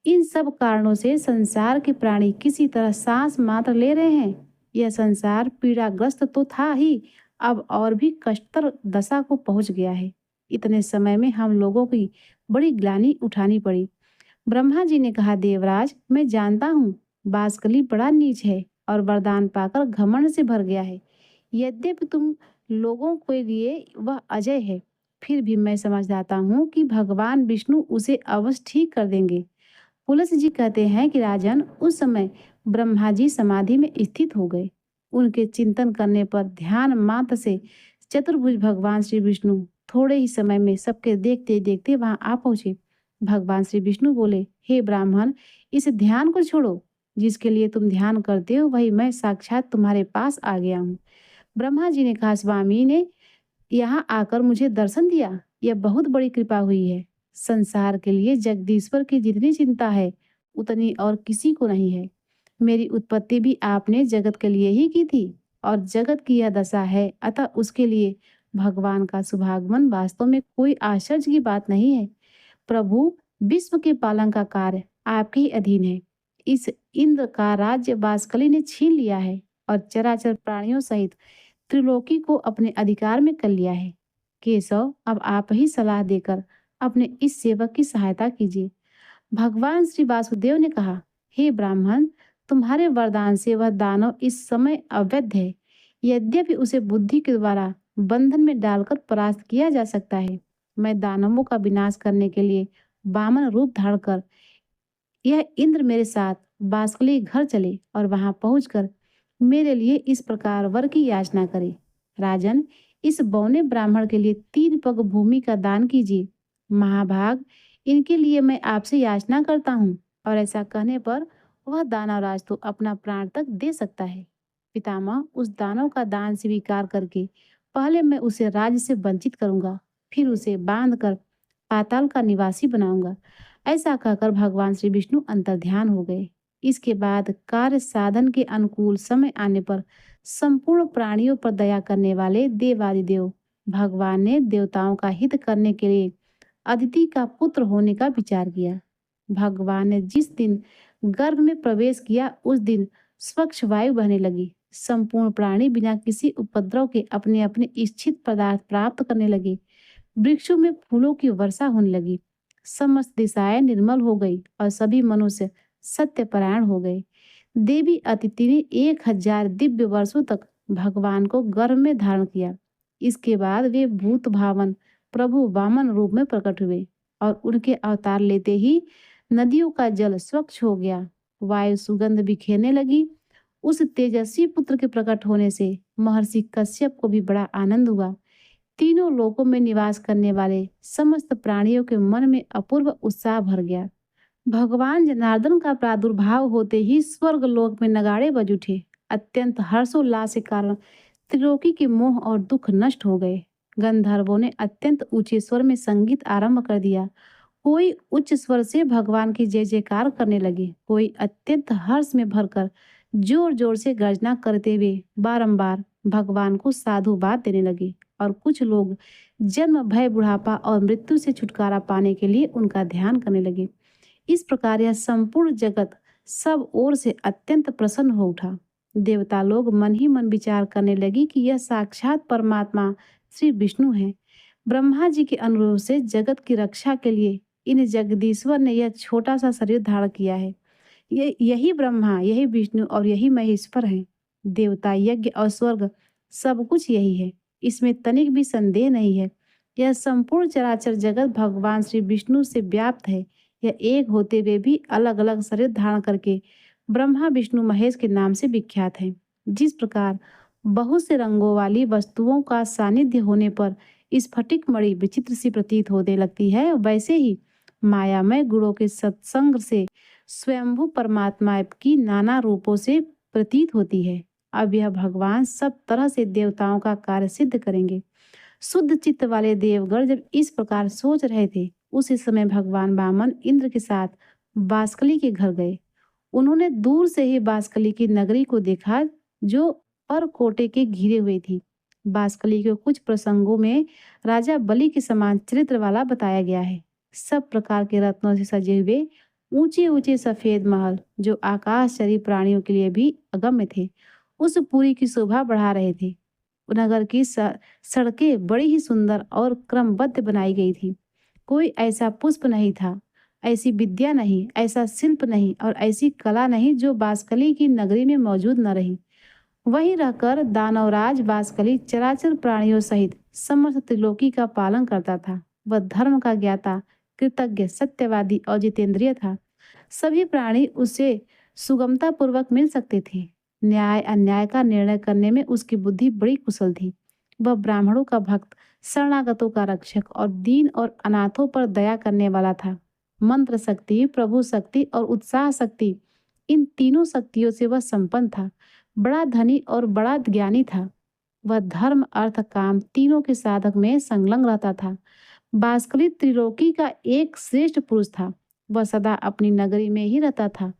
इन सब कारणों से संसार के प्राणी किसी तरह सांस मात्र ले रहे हैं। यह संसार पीड़ाग्रस्त तो था ही, अब और भी कष्टतर दशा को पहुंच गया है। इतने समय में हम लोगों की बड़ी ग्लानि उठानी पड़ी। ब्रह्मा जी ने कहा, देवराज, मैं जानता हूँ बांसकली बड़ा नीच है और वरदान पाकर घमंड से भर गया है। यद्यपि तुम लोगों के लिए वह अजय है, फिर भी मैं समझ जाता हूँ कि भगवान विष्णु उसे अवश्य ठीक कर देंगे। पुलस जी कहते हैं कि राजन, उस समय ब्रह्मा जी समाधि में स्थित हो गए। उनके चिंतन करने पर ध्यान मात्र से चतुर्भुज भगवान श्री विष्णु थोड़े ही समय में सबके देखते देखते वहां आ पहुंचे। भगवान श्री विष्णु बोले, हे ब्राह्मण, इस ध्यान को छोड़ो। जिसके लिए तुम ध्यान करते हो वही मैं साक्षात तुम्हारे पास आ गया हूँ। ब्रह्मा जी ने कहा, स्वामी ने यहाँ आकर मुझे दर्शन दिया, यह बहुत बड़ी कृपा हुई है। संसार के लिए जगदीश्वर की जितनी चिंता है उतनी और किसी को नहीं है। मेरी उत्पत्ति भी आपने जगत के लिए ही की थी और जगत की यह दशा है, अतः उसके लिए भगवान का शुभागमन वास्तव में कोई आश्चर्य की बात नहीं है। प्रभु, विश्व के पालन का कार्य आपके ही अधीन है। इस इंद्र का राज्य बांसकली ने छीन लिया है और चराचर प्राणियों सहित त्रिलोकी को अपने अधिकार में कर लिया है। केशव, अब आप ही सलाह देकर अपने इस सेवक की सहायता कीजिए। भगवान श्री वासुदेव ने कहा, हे ब्राह्मण, तुम्हारे वरदान से वह दानव इस समय अवैध है। यद्यपि उसे बुद्धि के द्वारा बंधन में डालकर परास्त किया जा सकता है। मैं दानवों का विनाश करने के लिए वामन रूप धारण कर यह इंद्र मेरे साथ बांसकली घर चले और वहां पहुंचकर मेरे लिए इस प्रकार वर की याचना करे। राजन, इस बौने ब्राह्मण के लिए 3 पग भूमि का दान कीजिए। महाभाग, इनके लिए मैं आपसे याचना करता हूँ। और ऐसा कहने पर वह दानवराज तो अपना प्राण तक दे सकता है। पितामह, उस दानव का दान स्वीकार करके पहले मैं उसे राज्य से वंचित करूंगा, फिर उसे बांध कर पाताल का निवासी बनाऊंगा। ऐसा कहकर भगवान श्री विष्णु अंतर्ध्यान हो गए। इसके बाद कार्य साधन के अनुकूल समय आने पर संपूर्ण प्राणियों पर दया करने वाले देवादिदेव भगवान ने देवताओं का हित करने के लिए अदिति का पुत्र होने का विचार किया। भगवान ने जिस दिन गर्भ में प्रवेश किया उस दिन स्वच्छ वायु बहने लगी। संपूर्ण प्राणी बिना किसी उपद्रव के अपने अपने इच्छित पदार्थ प्राप्त करने लगे। वृक्षों में फूलों की वर्षा होने लगी। समस्त दिशाएं निर्मल हो गई और सभी मनुष्य सत्यपरायण हो गए। देवी अदिति ने 1000 दिव्य वर्षों तक भगवान को गर्भ में धारण किया। इसके बाद वे भूत भावन प्रभु वामन रूप में प्रकट हुए और उनके अवतार लेते ही नदियों का जल स्वच्छ हो गया, वायु सुगंध बिखेरने लगी। उस तेजस्वी पुत्र के प्रकट होने से महर्षि कश्यप को भी बड़ा आनंद हुआ। तीनों लोकों में निवास करने वाले समस्त प्राणियों के मन में अपूर्व उत्साह भर गया। भगवान जनार्दन का प्रादुर्भाव होते ही स्वर्ग लोक में नगाड़े बज उठे। अत्यंत हर्षोल्लास के कारण त्रिलोकी के मोह और दुख नष्ट हो गए। गंधर्वों ने अत्यंत ऊंचे स्वर में संगीत आरंभ कर दिया। कोई उच्च स्वर से भगवान की जय जयकार करने लगे, कोई अत्यंत हर्ष में भरकर जोर जोर से गर्जना करते हुए बारंबार भगवान को साधुवाद देने लगे और कुछ लोग जन्म, भय, बुढ़ापा और मृत्यु से छुटकारा पाने के लिए उनका ध्यान करने लगे। इस प्रकार यह संपूर्ण जगत सब ओर से अत्यंत प्रसन्न हो उठा। देवता लोग मन ही मन विचार करने लगी कि यह साक्षात परमात्मा श्री विष्णु है। ब्रह्मा जी के अनुरोध से जगत की रक्षा के लिए इन जगदीश्वर ने यह छोटा सा शरीर धारण किया है। यही ब्रह्मा, यही विष्णु और यही महेश्वर है। देवता, यज्ञ और स्वर्ग सब कुछ यही है, इसमें तनिक भी संदेह नहीं है। यह संपूर्ण चराचर जगत भगवान श्री विष्णु से व्याप्त है। यह एक होते हुए भी अलग अलग शरीर धारण करके ब्रह्मा, विष्णु, महेश के नाम से विख्यात है। जिस प्रकार बहुत से रंगों वाली वस्तुओं का सानिध्य होने पर स्फटिक मणि विचित्र सी प्रतीत होने लगती है, वैसे ही मायामय गुणों के सत्संग से स्वयंभू परमात्मा की नाना रूपों से प्रतीत होती है। अब यह भगवान सब तरह से देवताओं का कार्य सिद्ध करेंगे। शुद्ध चित्त वाले देवगण जब इस प्रकार सोच रहे थे, उसी समय भगवान वामन इंद्र के साथ बांसकली के घर गए। उन्होंने दूर से ही बांसकली की नगरी को देखा जो परकोटे के घिरे हुए थी। बांसकली को कुछ प्रसंगों में राजा बलि के समान चरित्र वाला बताया गया है। सब प्रकार के रत्नों से सजे हुए ऊंचे ऊंचे सफेद महल जो आकाशचरी प्राणियों के लिए भी अगम्य थे, उस पुरी की शोभा बढ़ा रहे थे। नगर की सड़कें बड़ी ही सुंदर और क्रमबद्ध बनाई गई थी। कोई ऐसा पुष्प नहीं था, ऐसी विद्या नहीं, ऐसा शिल्प नहीं और ऐसी कला नहीं जो बांसकली की नगरी में मौजूद न रही। वहीं रहकर दानवराज बांसकली चराचर प्राणियों सहित समस्त त्रिलोकी का पालन करता था। वह धर्म का ज्ञाता, कृतज्ञ, सत्यवादी और जितेंद्रिय था। सभी प्राणी उससे सुगमता पूर्वक मिल सकते थे। न्याय अन्याय का निर्णय करने में उसकी बुद्धि बड़ी कुशल थी। वह ब्राह्मणों का भक्त, शरणागतों का रक्षक और दीन और अनाथों पर दया करने वाला था। मंत्र शक्ति, प्रभु शक्ति और उत्साह शक्ति, इन तीनों शक्तियों से वह संपन्न था। बड़ा धनी और बड़ा ज्ञानी था। वह धर्म, अर्थ, काम तीनों के साधक में संलग्न रहता था। बांसकली त्रिलोकी का एक श्रेष्ठ पुरुष था। वह सदा अपनी नगरी में ही रहता था।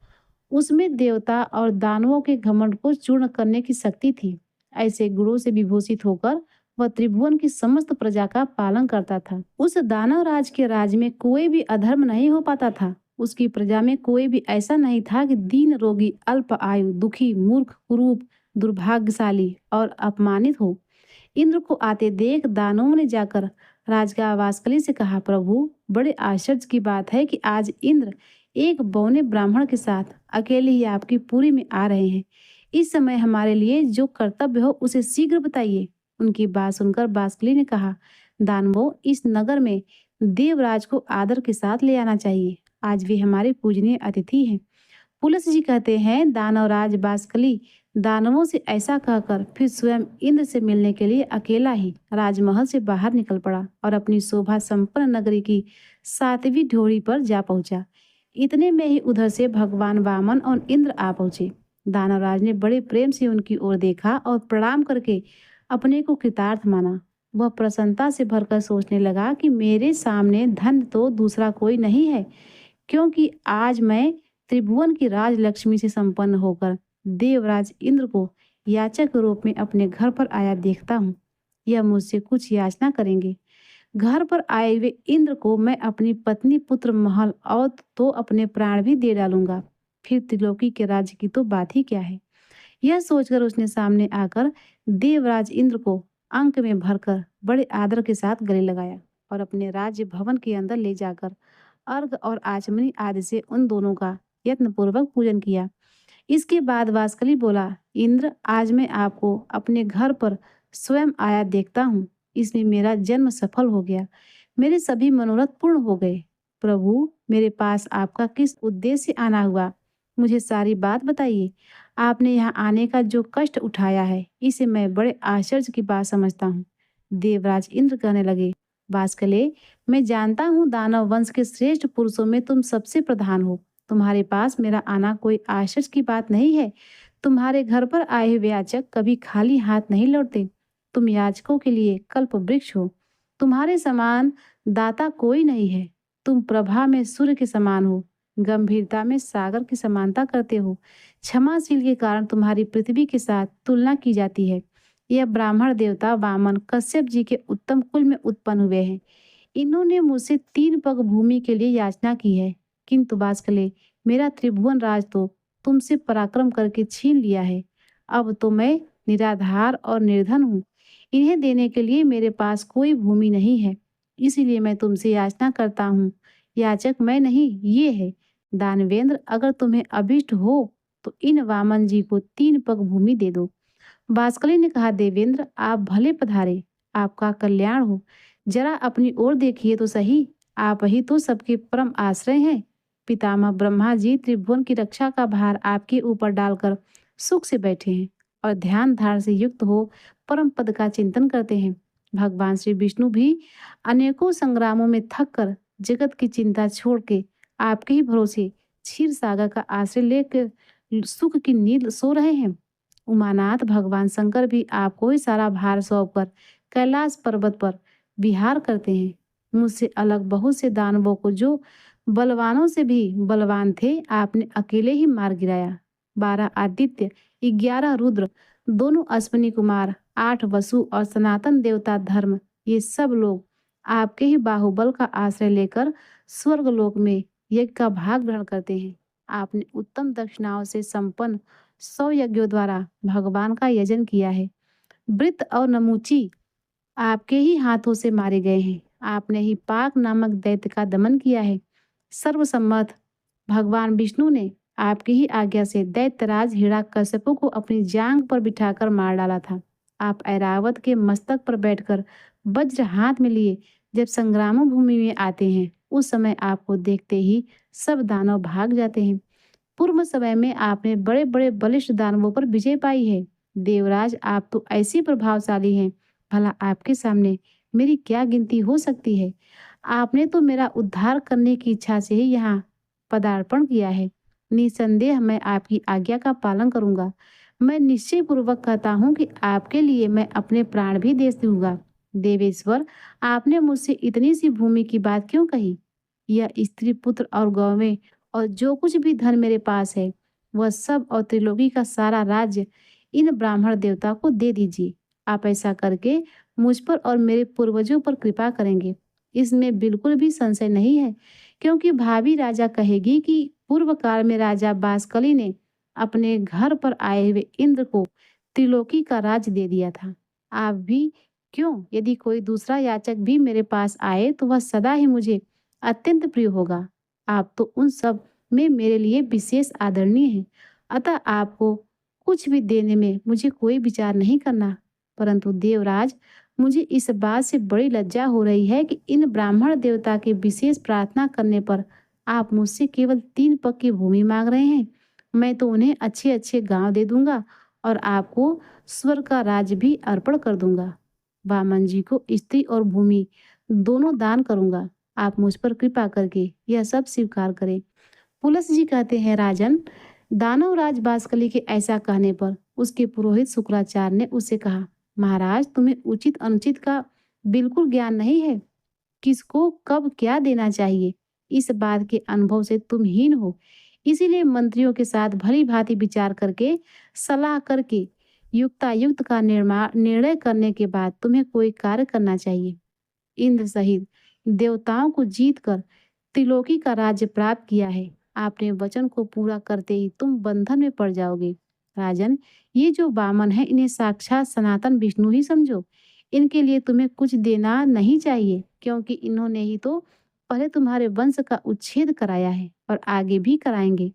उसमें देवता और दानवों के घमंड को चूर्ण करने की शक्ति थी। ऐसे गुणों से विभूषित होकर वह त्रिभुवन की समस्त प्रजा का पालन करता था। उस दानव राज के राज में कोई भी अधर्म नहीं हो पाता था। उसकी प्रजा में कोई भी ऐसा नहीं था कि दीन, रोगी, अल्प आयु, दुखी, मूर्ख, कुरूप, दुर्भाग्यशाली और अपमानित हो। इंद्र को आते देख दानवों ने जाकर राजगा वासकली से कहा, प्रभु, बड़े आश्चर्य की बात है कि आज इंद्र एक बौने ब्राह्मण के साथ अकेले ही आपकी पुरी में आ रहे हैं। इस समय हमारे लिए जो कर्तव्य हो उसे शीघ्र बताइए। उनकी बात सुनकर बासकली ने कहा, दानवों, इस नगर में देवराज को आदर के साथ ले आना चाहिए। आज वे हमारे पूजनीय अतिथि हैं। पुलस जी कहते हैं, दानवराज बासकली दानवों से ऐसा कहकर फिर स्वयं इंद्र से मिलने के लिए अकेला ही राजमहल से बाहर निकल पड़ा और अपनी शोभा संपन्न नगरी की 7वीं ढोरी पर जा पहुंचा। इतने में ही उधर से भगवान वामन और इंद्र आ पहुंचे। दानवराज ने बड़े प्रेम से उनकी ओर देखा और प्रणाम करके अपने को कृतार्थ माना। वह प्रसन्नता से भरकर सोचने लगा कि मेरे सामने धन तो दूसरा कोई नहीं है, क्योंकि आज मैं त्रिभुवन की राजलक्ष्मी से संपन्न होकर देवराज इंद्र को याचक के रूप में अपने घर पर आया देखता हूँ। यह मुझसे कुछ याचना करेंगे। घर पर आए हुए इंद्र को मैं अपनी पत्नी, पुत्र, महल और तो अपने प्राण भी दे डालूंगा। फिर त्रिलोकी के राज्य की तो बात ही क्या है। यह सोचकर उसने सामने आकर देवराज इंद्र को अंक में भरकर बड़े आदर के साथ गले लगाया और अपने राज्य भवन के अंदर ले जाकर अर्घ और आचमनी आदि से उन दोनों का यत्नपूर्वक पूजन किया। इसके बाद वासकली बोला, इंद्र, आज मैं आपको अपने घर पर स्वयं आया देखता हूँ। इसमें मेरा जन्म सफल हो गया। मेरे सभी मनोरथ पूर्ण हो गए। प्रभु, मेरे पास आपका किस उद्देश्य से आना हुआ, मुझे सारी बात बताइए। आपने यहाँ आने का जो कष्ट उठाया है, इसे मैं बड़े आश्चर्य की बात समझता हूँ। देवराज इंद्र कहने लगे, वासकले, मैं जानता हूँ दानव वंश के श्रेष्ठ पुरुषों में तुम सबसे प्रधान हो। तुम्हारे पास मेरा आना कोई आश्चर्य की बात नहीं है। तुम्हारे घर पर आए हुए याचक कभी खाली हाथ नहीं लौटते। तुम याचकों के लिए कल्प वृक्ष हो। तुम्हारे समान दाता कोई नहीं है। तुम प्रभा में सूर्य के समान हो, गंभीरता में सागर की समानता करते हो। क्षमाशील के कारण तुम्हारी पृथ्वी के साथ तुलना की जाती है। यह ब्राह्मण देवता वामन कश्यप जी के उत्तम कुल में उत्पन्न हुए हैं। इन्होंने मुझसे 3 पग भूमि के लिए याचना की है, किंतु बासकले, मेरा त्रिभुवन राज तो तुमसे पराक्रम करके छीन लिया है। अब तो मैं निराधार और निर्धन हूँ। इन्हें देने के लिए मेरे पास कोई भूमि नहीं है। इसीलिए मैं तुमसे याचना करता हूँ। याचक मैं नहीं, ये है। दानवेंद्र, अगर तुम्हें अभिष्ट हो तो इन वामन जी को 3 पग भूमि दे दो। बासकली ने कहा, देवेंद्र, आप भले पधारे, आपका कल्याण हो। जरा अपनी ओर देखिए तो सही, आप ही तो सबके परम आश्रय हैं। पितामह ब्रह्मा जी त्रिभुवन की रक्षा का भार आपके ऊपर डालकर सुख से बैठे हैं और ध्यान धारण से युक्त हो परम पद का चिंतन करते हैं। भगवान श्री विष्णु भी अनेकों संग्रामों में थक कर जगत की चिंता छोड़ के आपके ही भरोसे क्षीर सागर का आश्रय लेकर सुख की नींद सो रहे हैं। उमानाथ भगवान शंकर भी आपको ही सारा भार सौंप कर कैलाश पर्वत पर विहार करते हैं। मुझसे अलग बहुत से दानवों को, जो बलवानों से भी बलवान थे, आपने अकेले ही मार गिराया। 12 आदित्य, 11 रुद्र, दोनों अश्विनी कुमार, 8 वसु और सनातन देवता धर्म, ये सब लोग आपके ही बाहुबल का आश्रय लेकर स्वर्गलोक में यज्ञ का भाग ग्रहण करते हैं। आपने उत्तम दक्षिणाओं से संपन्न 100 यज्ञों द्वारा भगवान का यजन किया है। वृत्त और नमूची आपके ही हाथों से मारे गए हैं। आपने ही पाक नामक दैत्य का दमन किया है। सर्वसम्मत भगवान विष्णु ने आपकी ही आज्ञा से दैत्यराज हिरण्यकश्यप को अपनी जांघ पर बिठाकर मार डाला था। आप ऐरावत के मस्तक पर बैठकर वज्र हाथ में लिए जब संग्राम भूमि में आते हैं, उस समय आपको देखते ही सब दानव भाग जाते हैं। पूर्व समय में आपने बड़े बड़े बलिष्ठ दानवों पर विजय पाई है। देवराज, आप तो ऐसी प्रभावशाली हैं, भला आपके सामने मेरी क्या गिनती हो सकती है। आपने तो मेरा उद्धार करने की इच्छा से ही यहाँ पदार्पण किया है। निसंदेह मैं आपकी आज्ञा का पालन करूंगा। मैं निश्चय पूर्वक कहता हूँ कि आपके लिए मैं अपने प्राण भी दे दूंगा। देवेश्वर, आपने मुझसे इतनी सी भूमि की बात क्यों कही? यह स्त्री पुत्र और गौवें और जो कुछ भी धन मेरे पास है, वह सब और त्रिलोकी का सारा राज्य इन ब्राह्मण देवता को दे दीजिए। आप ऐसा करके मुझ पर और मेरे पूर्वजों पर कृपा करेंगे, इसमें बिल्कुल भी संशय नहीं है। क्योंकि भावी राजा कहेगी कि पूर्व काल में राजा बासकली ने अपने घर पर आए हुए इंद्र को त्रिलोकी का राज दे दिया था। आप भी क्यों, यदि कोई दूसरा याचक भी मेरे पास आए तो वह सदा ही मुझे अत्यंत प्रिय होगा। आप तो उन सब में मेरे लिए विशेष आदरणीय हैं। अतः आपको कुछ भी देने में मुझे कोई विचार नहीं करना। परंतु देवराज, मुझे इस बात से बड़ी लज्जा हो रही है कि इन ब्राह्मण देवता की विशेष प्रार्थना करने पर आप मुझसे केवल 3 पग की भूमि मांग रहे हैं। मैं तो उन्हें अच्छे अच्छे गांव दे दूंगा और आपको स्वर्ग का राज्य भी अर्पण कर दूंगा। वामन जी को स्त्री और भूमि दोनों दान करूंगा। आप मुझ पर कृपा करके यह सब स्वीकार करें। पुलस जी कहते हैं, राजन, दानवराज बासकली के ऐसा कहने पर उसके पुरोहित शुक्राचार्य ने उससे कहा, महाराज, तुम्हें उचित अनुचित का बिल्कुल ज्ञान नहीं है। किसको कब क्या देना चाहिए, इस बात के अनुभव से तुम हीन हो। इसीलिए मंत्रियों के साथ भली भांति विचार करके, सलाह करके युक्तायुक्त का निर्णय करने के बाद तुम्हें कोई कार्य करना चाहिए। इंद्र सहित देवताओं को जीतकर त्रिलोकी का राज्य प्राप्त किया है। आपने वचन को पूरा करते ही तुम बंधन में पड़ जाओगे। राजन, ये जो वामन है, इन्हें साक्षात सनातन विष्णु ही समझो। इनके लिए तुम्हें कुछ देना नहीं चाहिए, क्योंकि इन्होंने ही तो पहले तुम्हारे वंश का उच्छेद कराया है और आगे भी कराएंगे।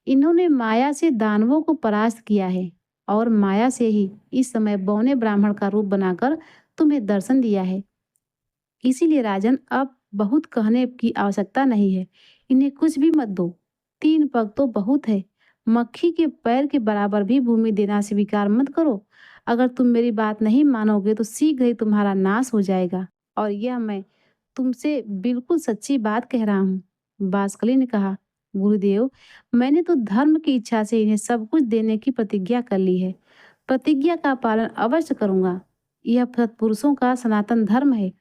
इन्होंने माया से दानवों को परास्त किया है और माया से ही इस समय बौने ब्राह्मण का रूप बनाकर तुम्हें दर्शन दिया है। इसीलिए राजन, अब बहुत कहने की आवश्यकता नहीं है। इन्हें कुछ भी मत दो। 3 पग तो बहुत है। मक्खी के पैर के बराबर भी भूमि देना स्वीकार मत करो। अगर तुम मेरी बात नहीं मानोगे तो शीघ्र ही तुम्हारा नाश हो जाएगा, और यह मैं तुमसे बिल्कुल सच्ची बात कह रहा हूँ। बासकली ने कहा, गुरुदेव, मैंने तो धर्म की इच्छा से इन्हें सब कुछ देने की प्रतिज्ञा कर ली है। प्रतिज्ञा का पालन अवश्य करूंगा। यह सत्पुरुषों का सनातन धर्म है।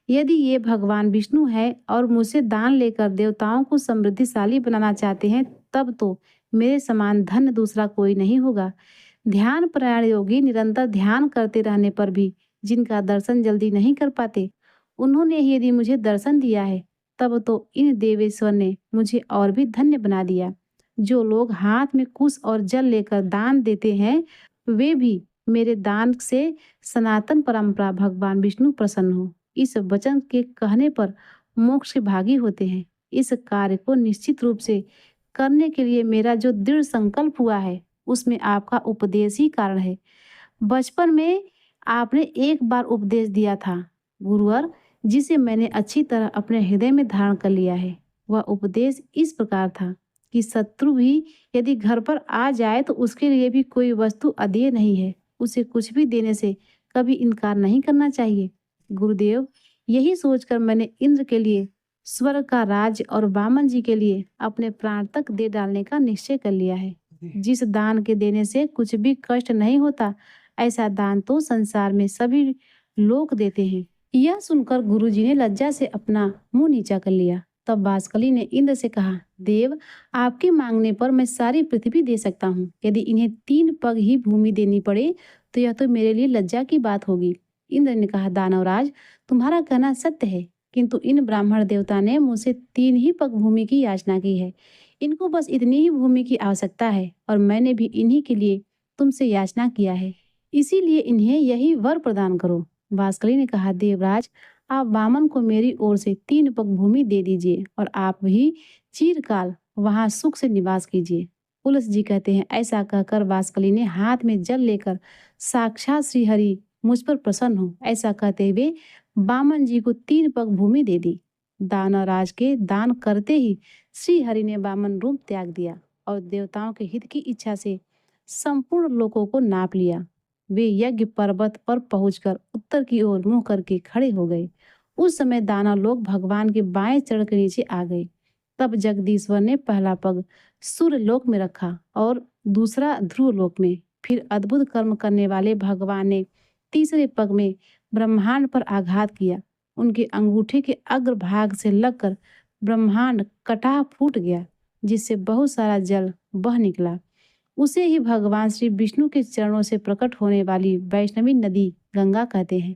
यदि ये भगवान विष्णु है और मुझसे दान लेकर देवताओं को समृद्धिशाली बनाना चाहते हैं, तब तो मेरे समान धन्य दूसरा कोई नहीं होगा। ध्यान परायण योगी निरंतर ध्यान करते रहने पर भी जिनका दर्शन जल्दी नहीं कर पाते, उन्होंने ही यदि मुझे दर्शन दिया है, तब तो इन देवेश्वर ने मुझे और भी धन्य बना दिया। जो लोग हाथ में कुश और जल लेकर दान देते हैं, वे भी मेरे दान से सनातन परंपरा भगवान विष्णु प्रसन्न हो, इस वचन के कहने पर मोक्ष के भागी होते हैं। इस कार्य को निश्चित रूप से करने के लिए मेरा जो दृढ़ संकल्प हुआ है, उसमें आपका उपदेश ही कारण है। बचपन में आपने एक बार उपदेश दिया था गुरुवर, जिसे मैंने अच्छी तरह अपने हृदय में धारण कर लिया है। वह उपदेश इस प्रकार था कि शत्रु भी यदि घर पर आ जाए तो उसके लिए भी कोई वस्तु अदेय नहीं है। उसे कुछ भी देने से कभी इनकार नहीं करना चाहिए। गुरुदेव, यही सोचकर मैंने इंद्र के लिए स्वर्ग का राज्य और वामन जी के लिए अपने प्राण तक दे डालने का निश्चय कर लिया है। जिस दान के देने से कुछ भी कष्ट नहीं होता, ऐसा दान तो संसार में सभी लोग देते हैं। यह सुनकर गुरुजी ने लज्जा से अपना मुंह नीचा कर लिया। तब बासकली ने इंद्र से कहा, देव, आपके मांगने पर मैं सारी पृथ्वी दे सकता हूँ। यदि इन्हें 3 पग ही भूमि देनी पड़े तो यह तो मेरे लिए लज्जा की बात होगी। इंद्र ने कहा, दानवराज, तुम्हारा कहना सत्य है। किंतु इन ब्राह्मण देवता ने मुझसे 3 ही पग भूमि की याचना की है। इनको बस इतनी ही भूमि की आवश्यकता है और मैंने भी इन्हीं के लिए तुमसे याचना किया है। इसीलिए इन्हें यही वर प्रदान करो। बाष्कली ने कहा, देवराज, आप वामन को मेरी ओर से 3 पग भूमि दे दीजिए और आप भी चिरकाल वहां सुख से निवास कीजिए। पुलस जी कहते हैं, ऐसा कहकर बाष्कली ने हाथ में जल लेकर साक्षात श्री हरि मुझ पर प्रसन्न हो ऐसा कहते हुए वामन जी को 3 पग भूमि दे दी। दानवराज के दान करते ही श्री हरि ने वामन रूप त्याग दिया और देवताओं के हित की इच्छा से संपूर्ण लोकों को नाप लिया। वे यज्ञ पर्वत पर पहुंचकर उत्तर की ओर मुंह करके खड़े हो गए। उस समय दानव लोग भगवान के बाएं चरण के नीचे आ गए। तब जगदीश्वर ने पहला पग सूर्य लोक में रखा और दूसरा ध्रुव लोक में। फिर अद्भुत कर्म करने वाले भगवान ने तीसरे पग में ब्रह्मांड पर आघात किया। उनके अंगूठे के अग्रभाग से लगकर ब्रह्मांड कटा फूट गया, जिससे बहुत सारा जल बह निकला। उसे ही भगवान श्री विष्णु के चरणों से प्रकट होने वाली वैष्णवी नदी गंगा कहते हैं।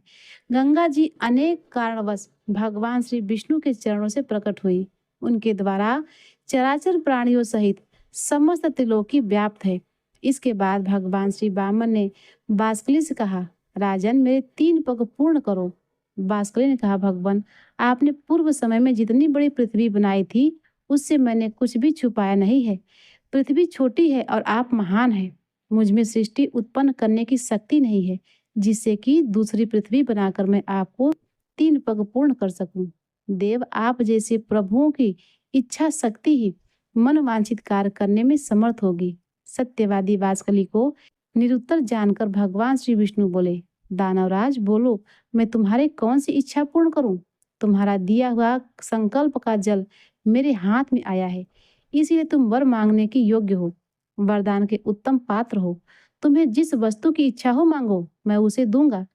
गंगा जी अनेक कारणवश भगवान श्री विष्णु के चरणों से प्रकट हुई। उनके द्वारा चराचर प्राणियों सहित समस्त त्रिलोकी व्याप्त है। इसके बाद भगवान श्री वामन ने बाष्कली से कहा, राजन, मेरे 3 पग पूर्ण करो। बाष्कली ने कहा, भगवान, आपने पूर्व समय में जितनी बड़ी पृथ्वी बनाई थी उससे मैंने कुछ भी छुपाया नहीं है। पृथ्वी छोटी है और आप महान हैं। मुझ में सृष्टि उत्पन्न करने की शक्ति नहीं है, जिससे कि दूसरी पृथ्वी बनाकर मैं आपको 3 पग पूर्ण कर सकूं। देव, आप जैसे प्रभुओं की इच्छा शक्ति ही मन वांछित कार्य करने में समर्थ होगी। सत्यवादी बाष्कली को निरुत्तर जानकर भगवान श्री विष्णु बोले, दानवराज, बोलो, मैं तुम्हारे कौन सी इच्छा पूर्ण करूं? तुम्हारा दिया हुआ संकल्प का जल मेरे हाथ में आया है, इसीलिए तुम वर मांगने की योग्य हो, वरदान के उत्तम पात्र हो। तुम्हें जिस वस्तु की इच्छा हो मांगो, मैं उसे दूंगा।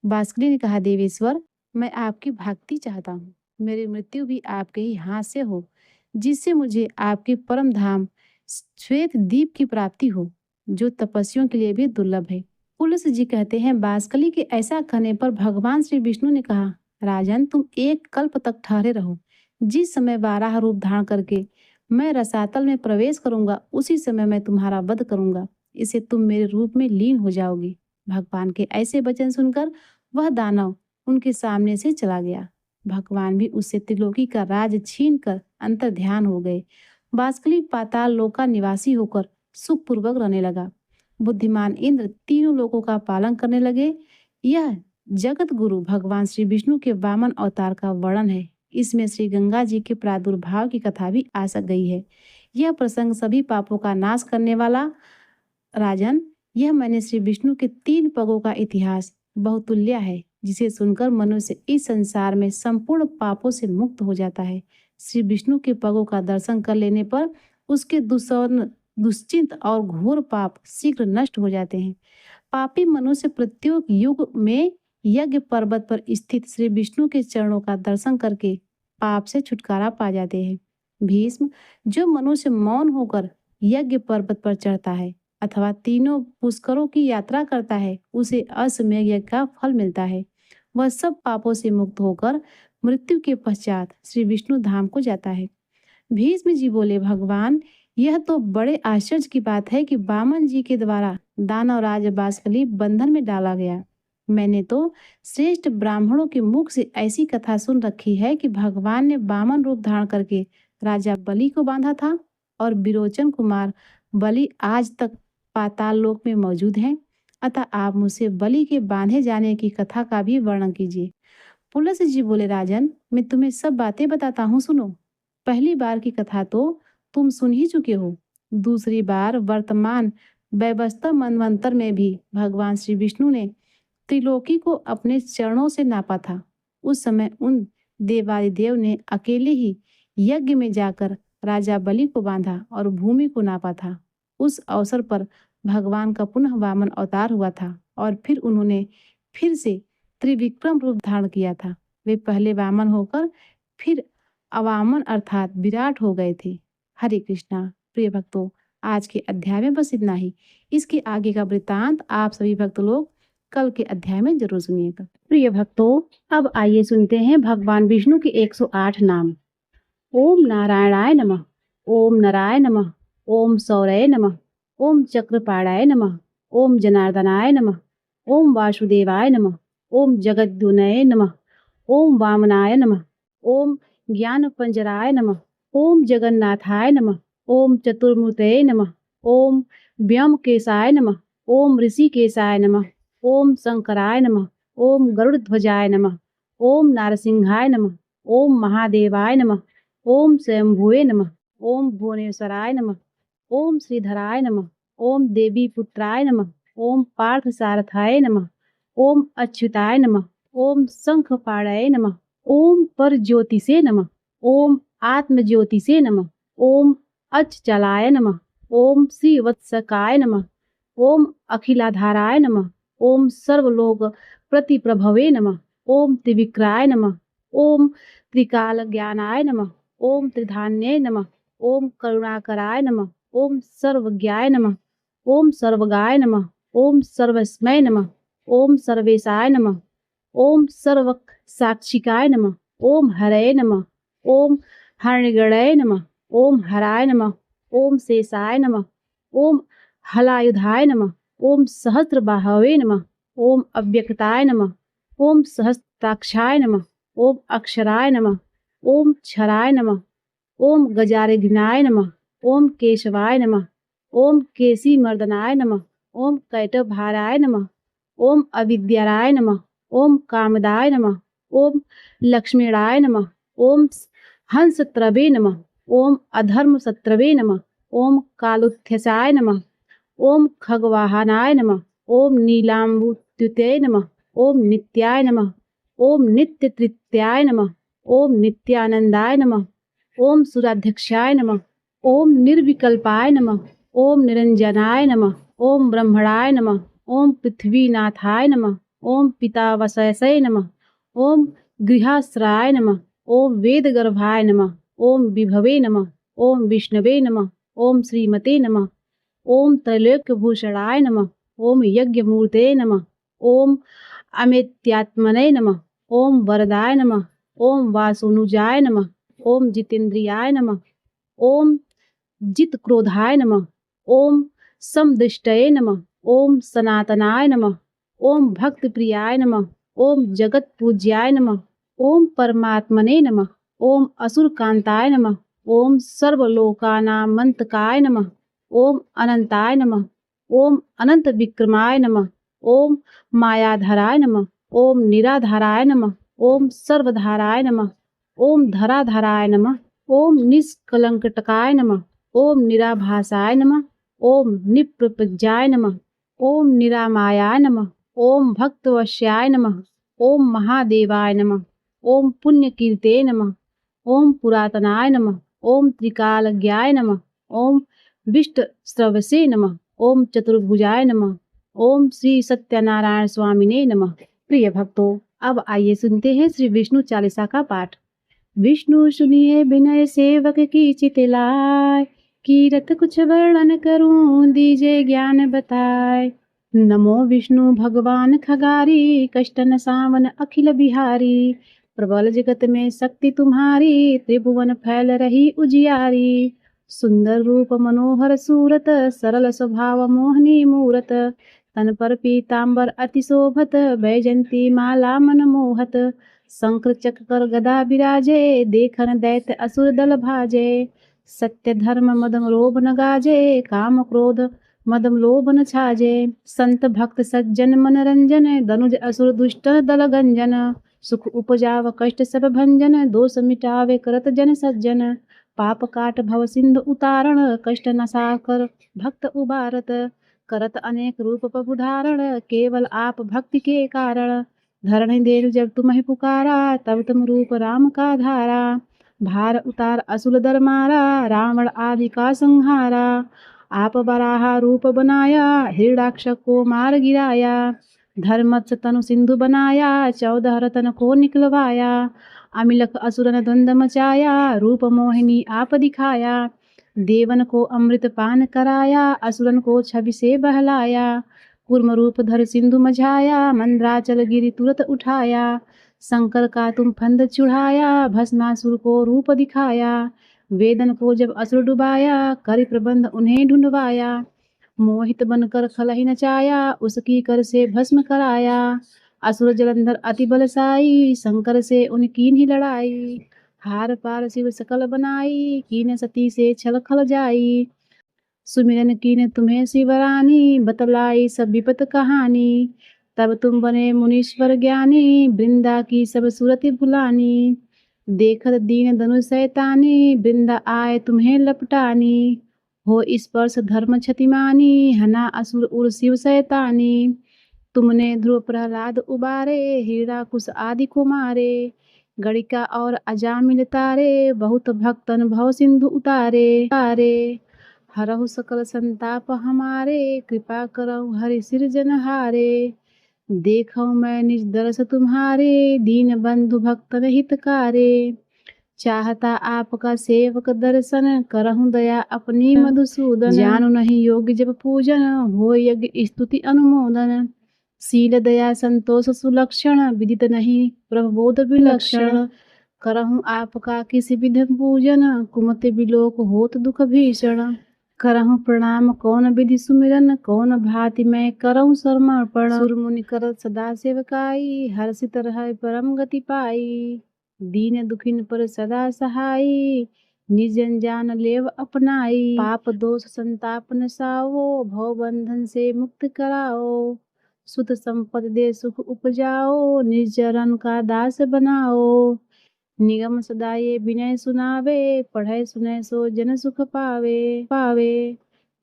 बाष्कली ने कहा, देवेश्वर, मैं आपकी भक्ति चाहता हूँ। मेरी मृत्यु भी आपके ही हाथ से हो, जिससे मुझे आपके परम धाम श्वेत दीप की प्राप्ति हो, जो तपस्वियों के लिए भी दुर्लभ है। पुलस जी कहते हैं, बाष्कली के ऐसा कहने पर भगवान श्री विष्णु ने कहा, राजन, तुम 1 कल्प तक ठहरे रहो। जिस समय वाराह रूप धारण करके मैं रसातल में प्रवेश करूंगा, उसी समय मैं तुम्हारा वध करूंगा। इससे तुम मेरे रूप में लीन हो जाओगे। भगवान के ऐसे वचन सुनकर वह दानव उनके सामने से चला गया। भगवान भी उससे त्रिलोकी का राज छीन कर अंतर ध्यान हो गए। बाष्कली पाताल लोक का निवासी होकर सुखपूर्वक रहने लगा। बुद्धिमान इंद्र तीनों लोकों का पालन करने लगे। यह जगत गुरु भगवान श्री विष्णु के वामन अवतार का वर्णन है। इसमें श्री गंगा जी के प्रादुर्भाव की कथा भी आ सक गई है। यह प्रसंग सभी पापों का नाश करने वाला। राजन, यह मैंने श्री विष्णु के 3 पगों का इतिहास बहुतुल्य है, जिसे सुनकर मनुष्य इस संसार में संपूर्ण पापों से मुक्त हो जाता है। श्री विष्णु के पगों का दर्शन कर लेने पर उसके दुश्चिंत और घोर पाप शीघ्र नष्ट हो जाते हैं। पापी मनुष्य प्रत्येक युग में यज्ञ पर्वत पर स्थित श्री विष्णु के चरणों का दर्शन करके पाप से छुटकारा पा जाते हैं। भीष्म, जो मनुष्य मौन होकर यज्ञ पर्वत पर चढ़ता है अथवा तीनों पुष्करों की यात्रा करता है, उसे अश्वमेध यज्ञ का फल मिलता है। वह सब पापों से मुक्त होकर मृत्यु के पश्चात श्री विष्णु धाम को जाता है। भीष्म जी बोले, भगवान, यह तो बड़े आश्चर्य की बात है कि वामन जी के द्वारा दानवराज बाष्कली बंधन में डाला गया। मैंने तो श्रेष्ठ ब्राह्मणों के मुख से ऐसी कथा सुन रखी है कि भगवान ने वामन रूप धारण करके राजा बलि को बांधा था और विरोचन कुमार बलि आज तक पाताल लोक में मौजूद हैं। अतः आप मुझसे बलि के बांधे जाने की कथा का भी वर्णन कीजिए। पुलस जी बोले, राजन, मैं तुम्हें सब बातें बताता हूँ, सुनो। पहली बार की कथा तो तुम सुन ही चुके हो। दूसरी बार वर्तमान वैवस्वत मनवंतर में भी भगवान श्री विष्णु ने त्रिलोकी को अपने चरणों से नापा था। उस समय उन देवादिदेव ने अकेले ही यज्ञ में जाकर राजा बलि को बांधा और भूमि को नापा था। उस अवसर पर भगवान का पुनः वामन अवतार हुआ था और फिर उन्होंने फिर से त्रिविक्रम रूप धारण किया था। वे पहले वामन होकर फिर अवामन अर्थात विराट हो गए थे। हरे कृष्णा। प्रिय भक्तों, आज के अध्याय में बस इतना ही। इसके आगे का वृत्तांत आप सभी भक्त लोग कल के अध्याय में जरूर सुनिएगा। प्रिय भक्तों, अब आइए सुनते हैं भगवान विष्णु के 108 नाम। ओम नारायणाय नमः, ओम नराय नमः, ओम सौरय नमः, ओम चक्रपाणाय नमः, ओम जनार्दनाय नमः, ओम वासुदेवाय नमः, ओम जगद्गुणये नमः, ओम वामनाय नमः, ओम ज्ञानपंजराय नमः, ओम जगन्नाथाय नमः, ओम चतुर्मूर्तये नमः, ओम व्योमकेशाय नमः, ओम ऋषिकेशाय नमः, ओम शंकराय नमः, ओम गरुड़ध्वजाय नमः, ओम नारसिंहाय नमः, ओम महादेवाय नमः, ओम स्वयंभुवे नमः, ओम भुवनेश्वराय नमः, ओम श्रीधराय नमः, ओम देवी पुत्राय नमः, ओम पार्थसारथाय नमः, ओम अच्युताय नमः, ओम शंखपाणये नमः, ओम परज्योतिषे नमः, ओम आत्मज्योतिषे नमः, ओम अच्चलाय नमः, ओम श्रीवत्सकाय नमः, ओम अखिलाधाराय नमः, ओम सर्वलोक प्रतिप्रभवे नमः, ओम त्रिविक्राय नमः, ओम त्रिकाल ज्ञानाय नमः, ओम त्रिधान्ये नमः, ओम करुणाकराय नमः, ओम सर्वज्ञाय नमः, ओम सर्वगाय नमः, ओम सर्वस्मय नमः, ओम सर्वेशाय नमः, ओम सर्व साक्षिकाय नमः, ओम हरये नमः, ओम हरणगणय नमः, ओम हराय नमः, ओम शेषाय नमः, ओम हलायुधाय नमः, ओम सहस्रबाहवे नमः, ओम अव्यक्ताय नमः, ओम सहस्त्राक्षाय नमः, ओम अक्षराय नमः, ओम क्षराय नमः, ओम गजारिघ्नाय नमः, ओम केशवाय नमः, ओम केशीमर्दनाय नमः, ओम कैटभाराय नमः, ओम अविद्याराय नमः, ओम कामदाय नमः, ओम लक्ष्मीणाय नमः, ओम हंसत्रवे नमः, ओम अधर्मशत्रवे नमः, ओम कालुत्थ्यसाय नमः, ओम खगवाहनाय नमः, ओम नीलाम्बुत्युते नमः, ओम नित्याय नमः, ओम नित्यतृत्याय नमः, ओम नित्यानंदाय नमः, ओम सुराध्यक्षाय नमः, ओम निर्विकल्पाय नमः, ओम निरंजनाय नमः, ओम ब्रह्मणाय नमः, ओम पृथ्वीनाथाय नमः, ओम पितावशयसे नमः, ओम गृहाश्राय नमः, ओम वेदगर्भाय नमः, ओम विभवे नमः, ओम विष्णवे नमः, ओम श्रीमते नमः, ओम त्रैलोक्यभूषणाय नमः, ओम यज्ञमूर्ते नमः, ओम अमित्यात्मने नमः, ओम वरदाय नमः, ओम वासुनुजाय नमः, ओम जितेन्द्रियाय नमः, ओम जितक्रोधाय नमः, ओम समदृष्टये नमः, ओम सनातनाय नमः, ओम भक्तप्रियाय नमः, ओम जगत्पूज्याय नमः, ओम परमात्मने नमः, ओम असुरकांताय नमः, ओम सर्वलोकानामंतकाय नमः, ओम अनंताय नमः, ओम अनंत विक्रमाय नमः, ओम मायाधराय नमः, ओम निराधाराय नमः, ओम सर्वधाराय नमः, ओम धराधराय नमः, ओम निष्कलंकटकाय नमः, ओम निराभासाय नमः, ओम निप्रपज्जाय नमः, ओम निरामायाय नमः, ओम भक्तवश्याय नमः, ओम महादेवाय नमः, ओम पुण्यकीर्ते नमः, ओम पुरातनाय नमः, ओम त्रिकालज्ञाय नमः, ओम विष्टश्रवसे नमः, ओम चतुर्भुजाय नमः, ओम श्री सत्यनारायण स्वामिने नमः। प्रिय भक्तों, अब आइए सुनते हैं श्री विष्णु चालीसा का पाठ। विष्णु सुनिए विनय सेवक की चितलाय, कीरत कुछ वर्णन करूं दीजे ज्ञान बताए। नमो विष्णु भगवान खगारी, कष्टन सावन अखिल बिहारी। प्रबल जगत में शक्ति तुम्हारी, त्रिभुवन फैल रही उजियारी। सुंदर रूप मनोहर सूरत, सरल स्वभाव मोहनी मूरत। तन पर पीतांबर अति शोभत, बैजंती माला मन मोहत। शंकर चक्र गदा विराजे, देखन दैत्य असुर दल भाजे। सत्य धर्म मदम लोभ न गाजे, काम क्रोध मदम लोभ न छाजे। संत भक्त सज्जन मनरंजन, दनुज असुर दुष्ट दल गंजन। सुख उपजाव कष्ट सब भंजन, दोष मिटावे करत जन सज्जन। पाप काट भव सिंधु उतारण, कष्ट नसा कर भक्त उबारत। करत अनेक रूप प्रभु धारण, केवल आप भक्ति के कारण। धरण देव जब तुम्हें पुकारा, तब तुम रूप राम का धारा। भार उतार असुर दर मारा, रावण आदि का संहारा। आप बराहा रूप बनाया, हिरणाक्ष को मार गिराया। धर्मत्स तनु सिंधु बनाया, 14 रतन को निकलवाया। अमिलक असुरन द्वंद मचाया, रूप मोहिनी आप दिखाया। देवन को अमृत पान कराया, असुरन को छवि से बहलाया। कूर्म रूप धर सिंधु मझाया, मंद्राचल गिरि तुरत उठाया। शंकर का तुम फंद चुढ़ाया, भस्मासुर को रूप दिखाया। वेदन को जब असुर डुबाया, करि प्रबंध उन्हें ढूंढवाया। मोहित बनकर खलहि नचाया, उसकी कर से भस्म कराया। असुर जलंधर अति बलशाई, शंकर से उनकी ही लड़ाई। हार पार शिव सकल बनाई, कीन सती से छल खल जाई। सुमिरन कीन तुम्हें शिवरानी, बतलाई सब विपत कहानी। तब तुम बने मुनीश्वर ज्ञानी, वृंदा की सब सूरति भुलानी। देखत दीन धनुष शैतानी, वृंदा आए तुम्हें लपटानी। हो स्पर्श धर्म क्षतिमानी, हना असुर उर शिव शैतानी। तुमने ध्रुव प्रहलाद उबारे, हिरणाकुश आदि को मारे। गणिका और अजामिल तारे, बहुत भक्तन भव सिंधु उतारे। हरहु सकल संताप हमारे, कृपा करहु हरि सिरजनहारे। देखऊँ मैं निज दरस तुम्हारे, दीन बंधु भक्तन हितकारे। चाहता आपका सेवक दर्शन, करहु दया अपनी मधुसूदन। जानु नहीं योग्य जब पूजन, हो यज्ञ स्तुति अनुमोदन। शील दया संतोष सुलक्षण, विदित नहीं प्रभुबोध विलक्षण। करहु आपका किस विधि पूजन, कुमति विलोक होत दुख भीषण। करहु प्रणाम कौन विधि सुमिरन, कौन भांति मैं करहु समर्पण। सुर मुनि करत सदा सेवकाई, हर्षित रहै परम गति पाई। दीन दुखिन पर सदा सहाई, निज जन जान लेव अपनाई। पाप दोष संताप नसाओ, भव बंधन से मुक्त कराओ। सुत संपद दे सुख उपजाओ, निज चरण का दास बनाओ। निगम सदा ये विनय सुनावे, पढ़े सुने सो जन सुख पावे।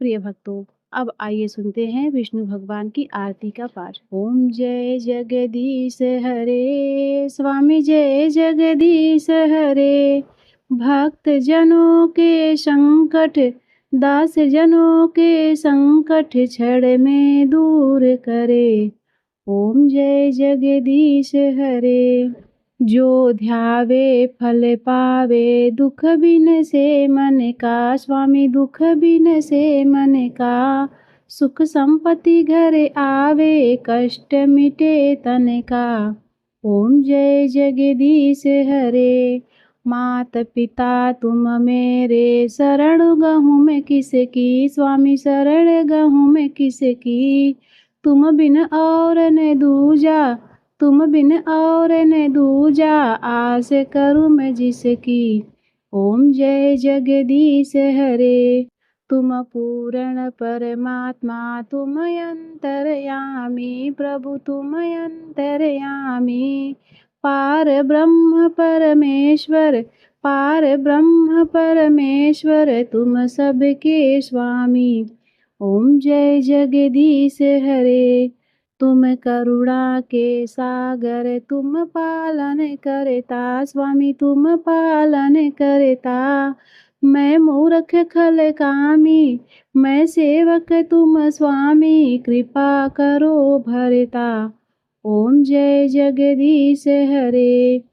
प्रिय भक्तों, अब आइए सुनते हैं विष्णु भगवान की आरती का पाठ। ओम जय जगदीश हरे, स्वामी जय जगदीश हरे। भक्त जनों के संकट, दास जनों के संकट क्षण में दूर करे। ओम जय जगदीश हरे। जो ध्यावे फल पावे, दुख बिन से मन का। स्वामी दुख बिन से मन का। सुख संपत्ति घर आवे, कष्ट मिटे तन का। ओम जय जगदीश हरे। मात पिता तुम मेरे, शरण गहूँ मैं किसकी। स्वामी शरण गहूँ मैं किसकी। तुम बिन और न दूजा, तुम बिन और न दूजा। आस करूँ मैं जिसकी। ओम जय जगदीश हरे। तुम पूर्ण परमात्मा, तुम अंतर्यामी। प्रभु तुम अंतर्यामी। पार ब्रह्म परमेश्वर, पार ब्रह्म परमेश्वर, तुम सबके स्वामी। ओम जय जगदीश हरे। तुम करुणा के सागर, तुम पालन करता। स्वामी तुम पालन करता। मैं मूर्ख खल कामी, मैं सेवक तुम स्वामी। कृपा करो भरता। ओम जय जगदीश हरे।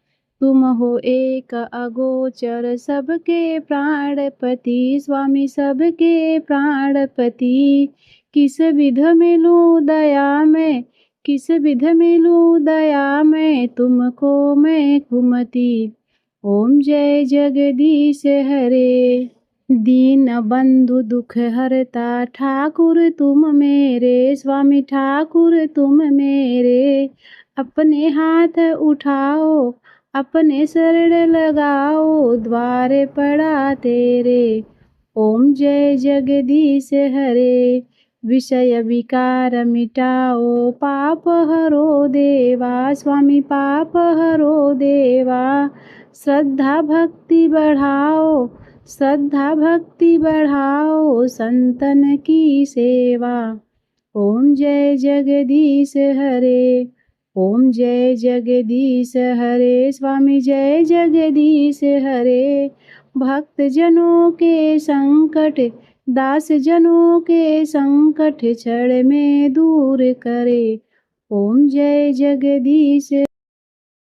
तुम हो एक अगोचर, सबके प्राणपति। स्वामी सबके प्राणपति। किस विध मिलूं दया में, किस विध मिलूं दया में। तुमको मैं कुमति। ओम जय जगदीश हरे। दीन बंधु दुख हरता, ठाकुर तुम मेरे। स्वामी ठाकुर तुम मेरे। अपने हाथ उठाओ, अपने शरण लगाओ। द्वार पड़ा तेरे। ओम जय जगदीश हरे। विषय विकार मिटाओ, पाप हरो देवा। स्वामी पाप हरो देवा। श्रद्धा भक्ति बढ़ाओ, श्रद्धा भक्ति बढ़ाओ। संतन की सेवा। ओम जय जगदीश हरे। ओम जय जगदीश हरे। स्वामी जय जगदीश हरे। भक्त जनों के संकट, दास जनों के संकट क्षण में दूर करे। ओम जय जगदीश।